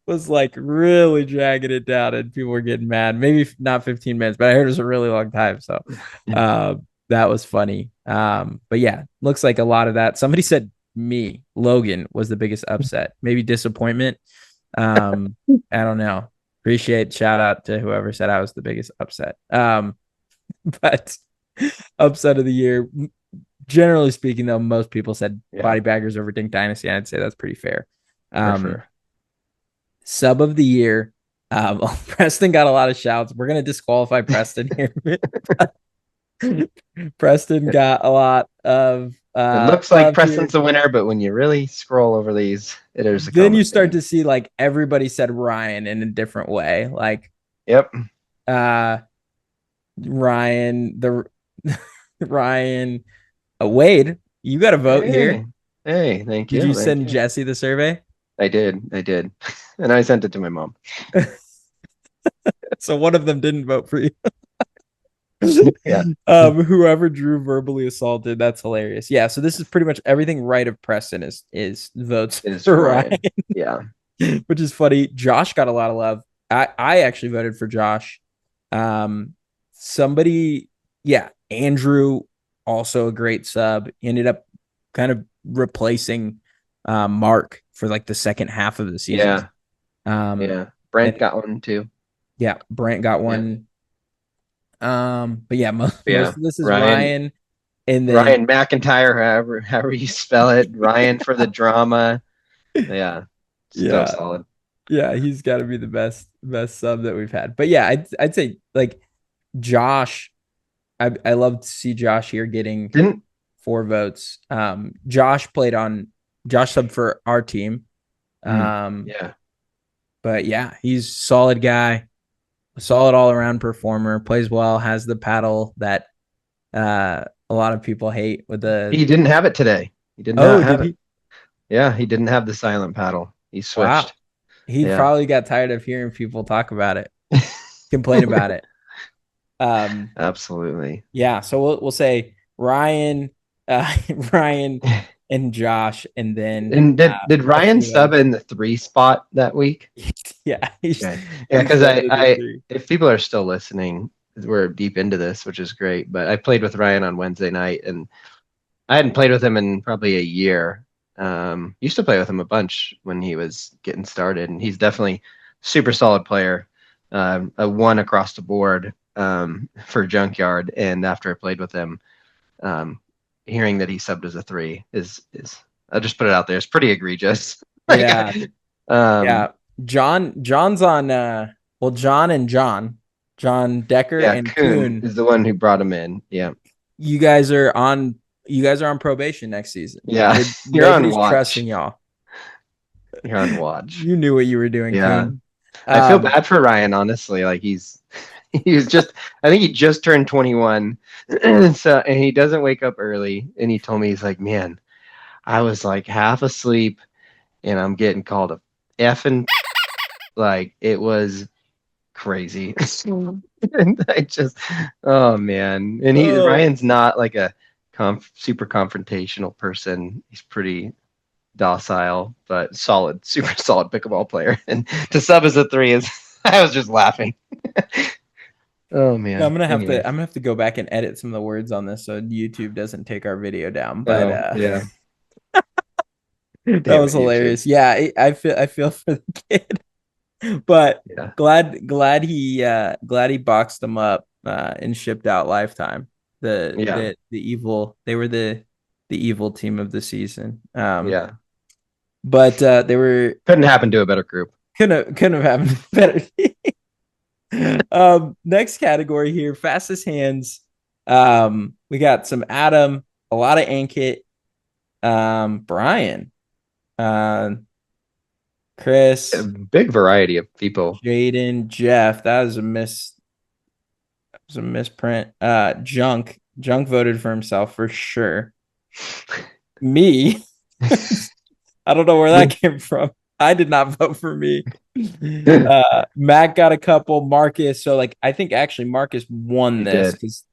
Speaker 1: was like really dragging it down and people were getting mad. Maybe not 15 minutes, but I heard it was a really long time. So uh, that was funny. But yeah, looks like a lot of that. Somebody said Logan was the biggest upset. Maybe disappointment. I don't know. Appreciate shout out to whoever said I was the biggest upset. But upset of the year. Generally speaking, though, most people said
Speaker 2: Yeah,
Speaker 1: body baggers over Dink Dynasty. I'd say that's pretty fair.
Speaker 2: for
Speaker 1: Um,
Speaker 2: sure.
Speaker 1: Sub of the year. Preston got a lot of shouts. We're gonna disqualify Preston here. Preston got a lot of
Speaker 2: It looks like
Speaker 1: love here.
Speaker 2: Preston's the winner, but when you really scroll over these, there's a
Speaker 1: Then you
Speaker 2: common
Speaker 1: start
Speaker 2: theme.
Speaker 1: to see like everybody said Ryan in a different way. Like
Speaker 2: Yep.
Speaker 1: uh Ryan, the Ryan, Wade, you got a vote
Speaker 2: Hey,
Speaker 1: here.
Speaker 2: hey, thank
Speaker 1: Did you
Speaker 2: you, thank
Speaker 1: send
Speaker 2: you.
Speaker 1: Jesse the survey?
Speaker 2: I did, and I sent it to my mom.
Speaker 1: So one of them didn't vote for you.
Speaker 2: Yeah,
Speaker 1: Whoever drew verbally assaulted, that's hilarious. Yeah, so this is pretty much everything right of Preston is votes
Speaker 2: it is
Speaker 1: for
Speaker 2: for
Speaker 1: Ryan,
Speaker 2: Ryan. Yeah,
Speaker 1: which is funny. Josh got a lot of love. I actually voted for Josh. Um, somebody, yeah, Andrew, also a great sub. He ended up kind of replacing Mark for like the second half of the season.
Speaker 2: yeah,
Speaker 1: Um,
Speaker 2: yeah. Brent
Speaker 1: and
Speaker 2: got one too.
Speaker 1: yeah, Brant got
Speaker 2: Yeah,
Speaker 1: one. But yeah,
Speaker 2: yeah.
Speaker 1: most of this is
Speaker 2: Ryan,
Speaker 1: Ryan, and then
Speaker 2: Ryan McIntyre, however you spell it. Ryan for the drama. Yeah, so
Speaker 1: yeah,
Speaker 2: solid.
Speaker 1: yeah, he's got to be the best sub that we've had. But yeah, I'd say like Josh. I love to see Josh here getting
Speaker 2: Didn't
Speaker 1: 4 votes. Josh subbed for our team. Um,
Speaker 2: yeah.
Speaker 1: but yeah, he's solid guy, a solid all around performer, plays well, has the paddle that a lot of people hate with the
Speaker 2: He didn't have it today. He did not
Speaker 1: oh,
Speaker 2: have
Speaker 1: did
Speaker 2: it.
Speaker 1: he?
Speaker 2: Yeah, he didn't have the silent paddle. He
Speaker 1: Wow.
Speaker 2: switched.
Speaker 1: He
Speaker 2: Yeah.
Speaker 1: probably got tired of hearing people talk about it, complain about it. Um,
Speaker 2: Absolutely.
Speaker 1: yeah, so we'll say Ryan, Ryan and Josh, and then
Speaker 2: And did
Speaker 1: a
Speaker 2: Ryan
Speaker 1: few
Speaker 2: sub
Speaker 1: others.
Speaker 2: in the 3 spot that week?
Speaker 1: Yeah,
Speaker 2: Okay. Yeah,
Speaker 1: he
Speaker 2: because
Speaker 1: subbed in the
Speaker 2: I
Speaker 1: three.
Speaker 2: if people are still listening, we're deep into this, which is great. But I played with Ryan on Wednesday night, and I hadn't played with him in probably a year. Used to play with him a bunch when he was getting started, and he's definitely super solid player. A one across the board for Junkyard, and after I played with him, um, hearing that he subbed as a 3 is I'll just put it out there. It's pretty egregious. like,
Speaker 1: Yeah,
Speaker 2: um,
Speaker 1: yeah. John's on John and John Decker
Speaker 2: yeah,
Speaker 1: and
Speaker 2: Kuhn
Speaker 1: Kuhn.
Speaker 2: is the one who brought him in. Yeah,
Speaker 1: You guys are on you guys are on probation next season.
Speaker 2: yeah. You're on
Speaker 1: Nobody's trusting
Speaker 2: watch.
Speaker 1: y'all.
Speaker 2: You're on watch.
Speaker 1: You knew what you were doing,
Speaker 2: Yeah,
Speaker 1: Kuhn.
Speaker 2: I feel
Speaker 1: Um,
Speaker 2: bad for Ryan. Honestly, like he was just. I think he just turned 21, so and he doesn't wake up early. And he told me he's like, man, I was like half asleep, and I'm getting called a effing like it was crazy. And I just, oh man. And
Speaker 1: oh,
Speaker 2: Ryan's not like a super confrontational person. He's pretty docile, but solid, super solid pickleball player. And to sub as a 3 is, I was just laughing. Oh
Speaker 1: No,
Speaker 2: man.
Speaker 1: I'm
Speaker 2: Anyways.
Speaker 1: gonna have to go back and edit some of the words on this so YouTube doesn't take our video down. But
Speaker 2: Oh yeah.
Speaker 1: that
Speaker 2: Damn
Speaker 1: was
Speaker 2: it, YouTube.
Speaker 1: hilarious. Yeah, I feel for the kid. But
Speaker 2: Yeah.
Speaker 1: glad he boxed them up and shipped out Lifetime.
Speaker 2: Yeah.
Speaker 1: The evil they were the evil team of the season.
Speaker 2: Yeah.
Speaker 1: But they were
Speaker 2: Couldn't happen to a better group.
Speaker 1: couldn't have happened better. Next category here, fastest hands. We got some Adam, a lot of Ankit, Brian, uh,
Speaker 2: A
Speaker 1: Chris,
Speaker 2: big variety of people.
Speaker 1: Jaden, Jeff. That was a misprint. Junk voted for himself for sure. Me, I don't know where that came from. I did not vote for me.
Speaker 2: You
Speaker 1: Mac got a couple. Marcus. So like I think actually Marcus won this
Speaker 2: did.
Speaker 1: because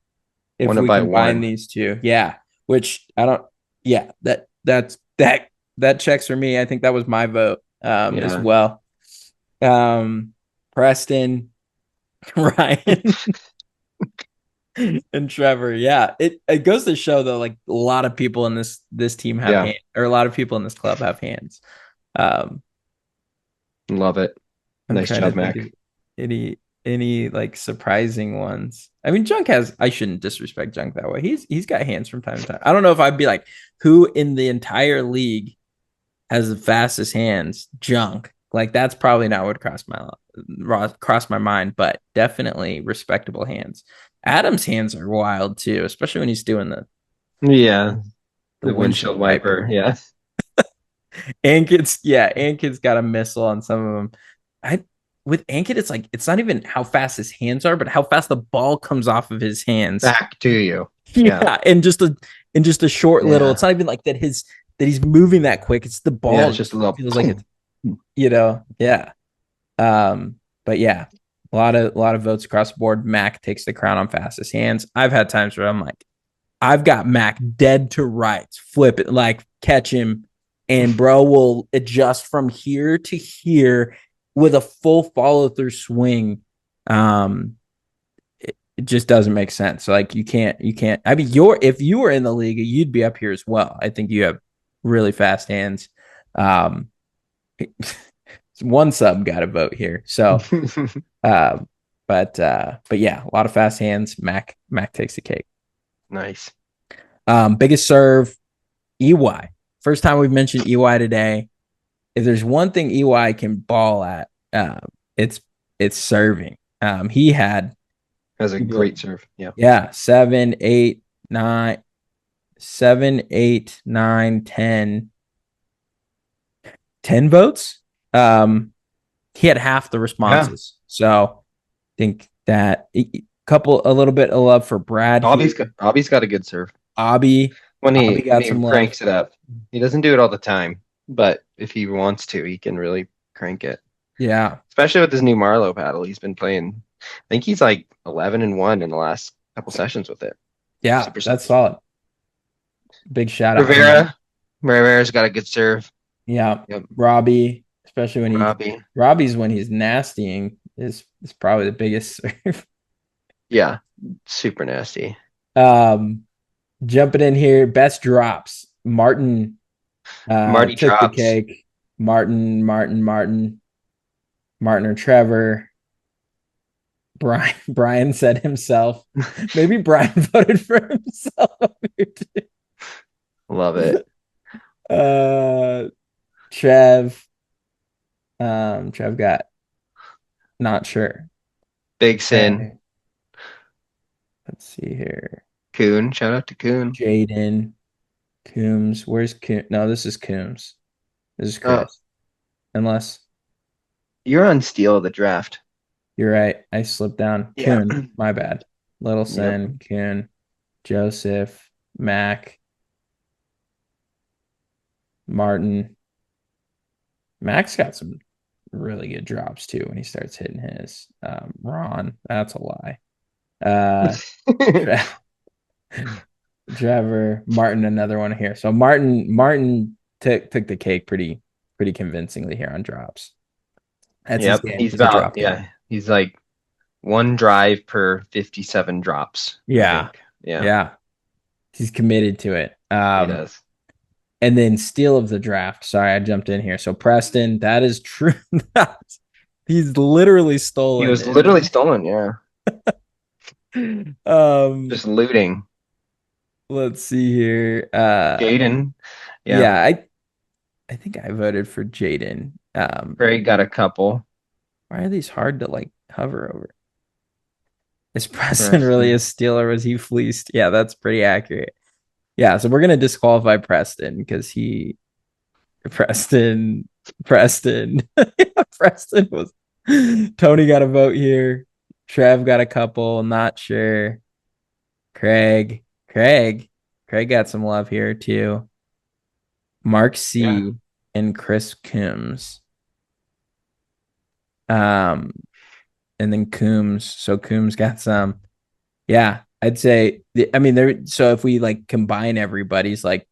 Speaker 1: if
Speaker 2: Won it
Speaker 1: we
Speaker 2: by
Speaker 1: combine
Speaker 2: one.
Speaker 1: these two, yeah. Which I don't. Yeah, that checks for me. I think that was my vote as
Speaker 2: Yeah.
Speaker 1: well. Preston, Ryan, and Trevor. Yeah, it goes to show though, like a lot of people in this team have
Speaker 2: Yeah.
Speaker 1: hands, or a lot of people in this club have hands. Um,
Speaker 2: Love it.
Speaker 1: I'm
Speaker 2: Nice
Speaker 1: trying to
Speaker 2: job,
Speaker 1: think of
Speaker 2: Mac.
Speaker 1: any like surprising ones. I mean, Junk has. I shouldn't disrespect Junk that way. He's got hands from time to time. I don't know if I'd be like who in the entire league has the fastest hands. Junk. Like that's probably not what cross my mind, but definitely respectable hands. Adam's hands are wild too, especially when he's doing
Speaker 2: Yeah.
Speaker 1: the
Speaker 2: The windshield
Speaker 1: windshield
Speaker 2: wiper.
Speaker 1: wiper.
Speaker 2: Yeah.
Speaker 1: Ankit's got a missile on some of them. I with Ankit, it's like it's not even how fast his hands are, but how fast the ball comes off of his hands.
Speaker 2: Back to you. Yeah.
Speaker 1: Yeah, in just a short little. It's
Speaker 2: Yeah.
Speaker 1: not even like that he's moving that quick. It's the
Speaker 2: Yeah.
Speaker 1: ball
Speaker 2: It's just
Speaker 1: just
Speaker 2: a little
Speaker 1: feels like it's
Speaker 2: boom.
Speaker 1: yeah. But yeah, a lot of votes across the board. Mac takes the crown on fastest hands. I've had times where I'm like, I've got Mac dead to rights, flip it, like catch him, and bro will adjust from here to here with a full follow through swing. It just doesn't make sense. So like you can't. I mean, if you were in the league, you'd be up here as well. I think you have really fast hands. Um, one sub got a vote here. So, uh, but yeah, a lot of fast hands. Mac takes the cake.
Speaker 2: Nice.
Speaker 1: Biggest serve, EY. First time we've mentioned EY today. If there's one thing EY can ball at, it's serving. He had
Speaker 2: Has a great serve. Yeah.
Speaker 1: yeah 7, 8, 9, 10 votes. He had half the
Speaker 2: Yeah.
Speaker 1: responses. So I think that a little bit of love for Brad here.
Speaker 2: Bobby's got a good serve.
Speaker 1: Abby, Abby
Speaker 2: When
Speaker 1: got
Speaker 2: he
Speaker 1: some love.
Speaker 2: cranks it up. He doesn't do it all the time, but if he wants to, he can really crank it.
Speaker 1: Yeah.
Speaker 2: Especially with his new Marlowe paddle. He's been playing. I think he's like 11-1 in the last couple sessions with it.
Speaker 1: Yeah,
Speaker 2: Super
Speaker 1: that's
Speaker 2: solid.
Speaker 1: solid. Big shout out to him.
Speaker 2: Rivera. Rivera's got a good serve.
Speaker 1: Yeah.
Speaker 2: Yep.
Speaker 1: Robbie, especially when
Speaker 2: Robbie.
Speaker 1: Robbie's when he's nastying is probably the biggest serve.
Speaker 2: Yeah. Super nasty.
Speaker 1: Um, jumping in here, best drops. Martin
Speaker 2: Marty
Speaker 1: took the
Speaker 2: drops.
Speaker 1: cake. Martin or Trevor. Brian said himself. Maybe Brian voted for himself here too.
Speaker 2: Love it.
Speaker 1: Trev. Trev got not sure.
Speaker 2: Big Sin.
Speaker 1: Let's see here.
Speaker 2: Coon. Shout out to Coon.
Speaker 1: Jaden. Coombs. Where's Coombs? No, this is Coombs. This is Chris. Unless
Speaker 2: You're on steal of the draft.
Speaker 1: you're right. I slipped down.
Speaker 2: Yeah.
Speaker 1: Coon. My bad. Littleson, Coon, Joseph, Mac, Martin. Mac's got some really good drops too when he starts hitting his. Ron, that's a lie. Trevor, Martin, another one here. So Martin took the cake pretty convincingly here on drops. That's his
Speaker 2: Yep.
Speaker 1: game.
Speaker 2: He's
Speaker 1: He's a
Speaker 2: about,
Speaker 1: drop guy.
Speaker 2: yeah. He's like one drive per 57 drops, I
Speaker 1: Yeah.
Speaker 2: think. Yeah,
Speaker 1: Yeah. He's committed to it.
Speaker 2: he does.
Speaker 1: And then steal of the draft. Sorry, I jumped in here. So Preston, that is true. He's literally
Speaker 2: He
Speaker 1: stolen.
Speaker 2: was literally stolen. Yeah,
Speaker 1: Um,
Speaker 2: just looting.
Speaker 1: let's see here.
Speaker 2: Jaden, yeah,
Speaker 1: Yeah, I think I voted for Jaden.
Speaker 2: Craig got a couple.
Speaker 1: Why are these hard to like hover over? Is Preston really a
Speaker 2: Preston.
Speaker 1: stealer? Was he fleeced? Yeah, that's pretty accurate. Yeah, so we're gonna disqualify Preston because he Preston Preston yeah, Preston was Tony got a vote here. Trev got a couple. Not sure. Craig Craig Craig got some love here too. Mark
Speaker 2: Yeah.
Speaker 1: C and Chris Coombs. Um, and then Coombs. So Coombs got some. Yeah, I'd say. I mean, there. So if we like combine everybody's like,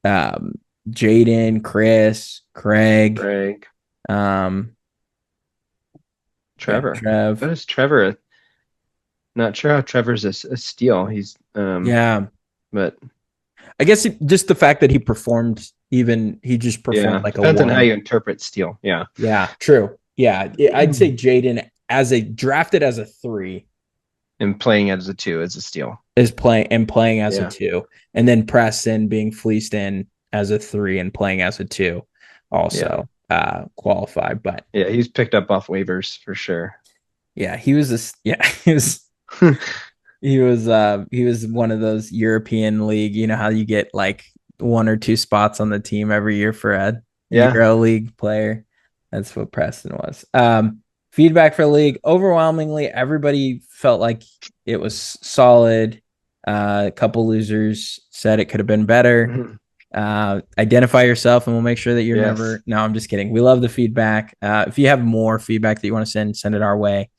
Speaker 1: um, Jaden, Chris, Craig,
Speaker 2: Craig.
Speaker 1: um, yeah,
Speaker 2: Trevor.
Speaker 1: Trev.
Speaker 2: What is Trevor? Not sure how Trevor's a steal. He's
Speaker 1: Yeah,
Speaker 2: but
Speaker 1: I guess just the fact that he performed, even he just performed
Speaker 2: yeah,
Speaker 1: like a
Speaker 2: depends on how
Speaker 1: one.
Speaker 2: you interpret steal. Yeah.
Speaker 1: Yeah, true. Yeah, I'd say Jaden as a drafted as a three
Speaker 2: And playing as a two is a steal.
Speaker 1: is playing as a
Speaker 2: Yeah.
Speaker 1: two, and then Preston being fleeced in as a three and playing as a two,
Speaker 2: Yeah.
Speaker 1: also qualify. But
Speaker 2: Yeah, he's picked up off waivers for sure.
Speaker 1: yeah, he was this. Yeah, he was one of those European league. You know how you get like one or two spots on the team every year for a
Speaker 2: Yeah.
Speaker 1: Euro League player. That's what Preston was. Feedback for the league. Overwhelmingly, everybody felt like it was solid. A couple losers said it could have been better.
Speaker 2: Mhm.
Speaker 1: Identify yourself and we'll make sure that you're
Speaker 2: Yes.
Speaker 1: never. No, I'm just kidding. We love the feedback. If you have more feedback that you want to send it our way.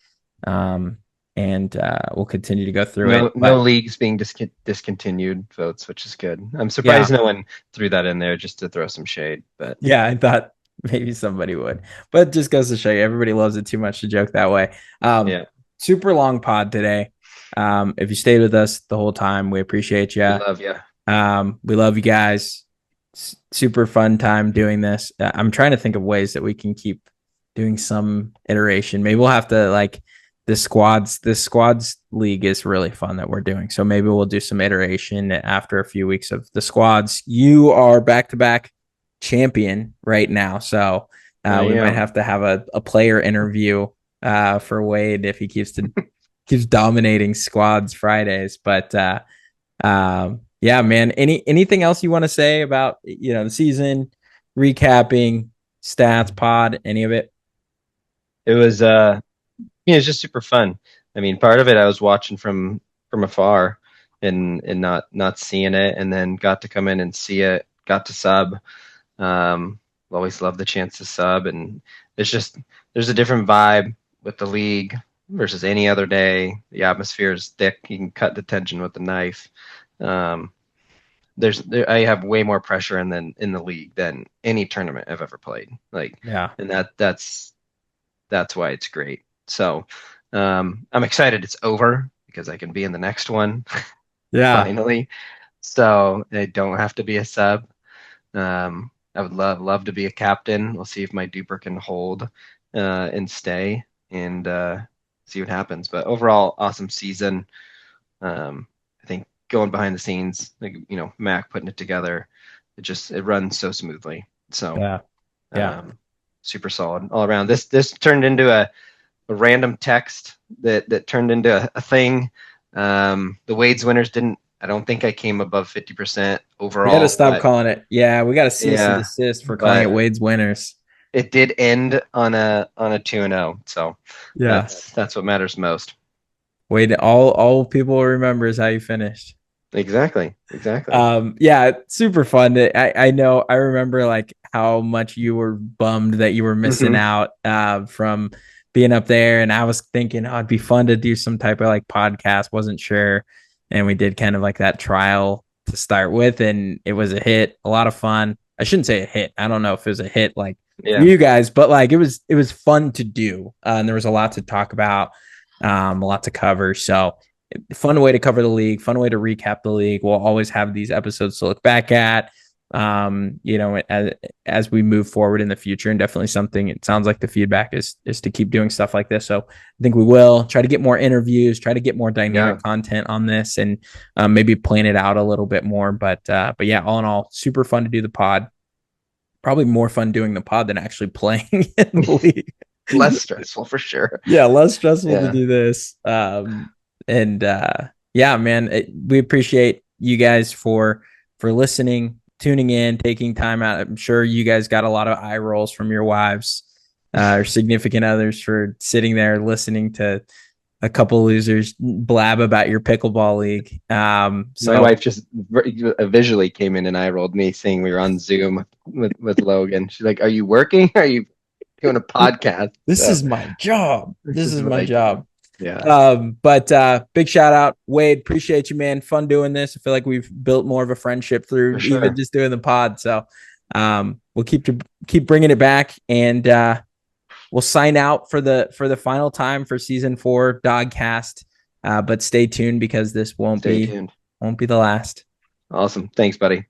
Speaker 1: Um, and we'll continue to go through it.
Speaker 2: No
Speaker 1: But
Speaker 2: leagues being discontinued votes, which is good. I'm
Speaker 1: yeah,
Speaker 2: surprised no one threw that in there just to throw some shade. But
Speaker 1: yeah, I thought maybe somebody would, but it just goes to show you everybody loves it too much to joke that way.
Speaker 2: yeah,
Speaker 1: Super long pod today. If you stayed with us the whole time, we appreciate
Speaker 2: we
Speaker 1: you.
Speaker 2: love you.
Speaker 1: We love you guys. Super fun time doing this. I'm trying to think of ways that we can keep doing some iteration. Maybe we'll have to like this squads league is really fun that we're doing. So maybe we'll do some iteration after a few weeks of the squads. You are back to back champion right now. So we might have to have a player interview for Wade if he keeps dominating squads Fridays. But yeah, man. Anything else you want to say about the season, recapping, stats, pod, any of it?
Speaker 2: It was yeah, it's just super fun. I mean, part of it I was watching from afar and not seeing it, and then got to come in and see it. Got to sub. Always love the chance to sub, and there's a different vibe with the league versus any other day. The atmosphere is thick. You can cut the tension with a knife. Um, I have way more pressure in the league than any tournament I've ever played. Like,
Speaker 1: Yeah.
Speaker 2: and that's why it's great. So I'm excited it's over because I can be in the next one
Speaker 1: Yeah.
Speaker 2: finally. So I don't have to be a sub. I would love to be a captain. We'll see if my duper can hold and stay and see what happens. But overall, awesome season. I think going behind the scenes, like Mac putting it together, it runs so smoothly. So
Speaker 1: Yeah. Yeah.
Speaker 2: super solid all around. This turned into a random text that turned into a thing. The Wade's winners didn't. I don't think I came above 50%
Speaker 1: We got to
Speaker 2: overall,
Speaker 1: stop
Speaker 2: but
Speaker 1: calling it. Yeah, we got to cease and
Speaker 2: yeah,
Speaker 1: desist for calling it
Speaker 2: but
Speaker 1: Wade's winners.
Speaker 2: it did end on a 2-0. So
Speaker 1: Yeah.
Speaker 2: that's what matters most.
Speaker 1: Wade, all people will remember is how you finished.
Speaker 2: Exactly.
Speaker 1: Yeah, super fun. I know I remember like how much you were bummed that you were missing
Speaker 2: Hmm.
Speaker 1: out from being up there. And I was thinking, oh, it'd be fun to do some type of like podcast, wasn't sure. And we did kind of like that trial to start with, and it was a hit, a lot of fun. I shouldn't say a hit. I don't know if it was a hit like for
Speaker 2: Yeah.
Speaker 1: you guys, but like it was fun to do. And there was a lot to talk about. a lot to cover. So fun way to cover the league, fun way to recap the league. We'll always have these episodes to look back at, as we move forward in the future, and definitely something, it sounds like the feedback is to keep doing stuff like this. So I think we will try to get more interviews, try to get more dynamic content on this, and maybe plan it out a little bit more. But yeah, all in all, super fun to do the pod. Probably more fun doing the pod than actually playing in the league.
Speaker 2: Less stressful for sure.
Speaker 1: Yeah, less stressful to do this. Yeah, man, we appreciate you guys for listening, tuning in, taking time out. I'm sure you guys got a lot of eye rolls from your wives or significant others for sitting there listening to a couple losers blab about your pickleball league. So
Speaker 2: my wife just visually came in and eye rolled me, saying we were on Zoom with Logan. She's like, "Are you working? Are you doing a podcast?"
Speaker 1: This is my job. This is my job.
Speaker 2: Yeah.
Speaker 1: But big shout out, Wade. Appreciate you, man. Fun doing this. I feel like we've built more of a friendship through even just doing the pod. So we'll keep bringing it back, and we'll sign out for the final time for season 4 Dawgcast. But stay tuned, because this won't be the last.
Speaker 2: Awesome. Thanks, buddy.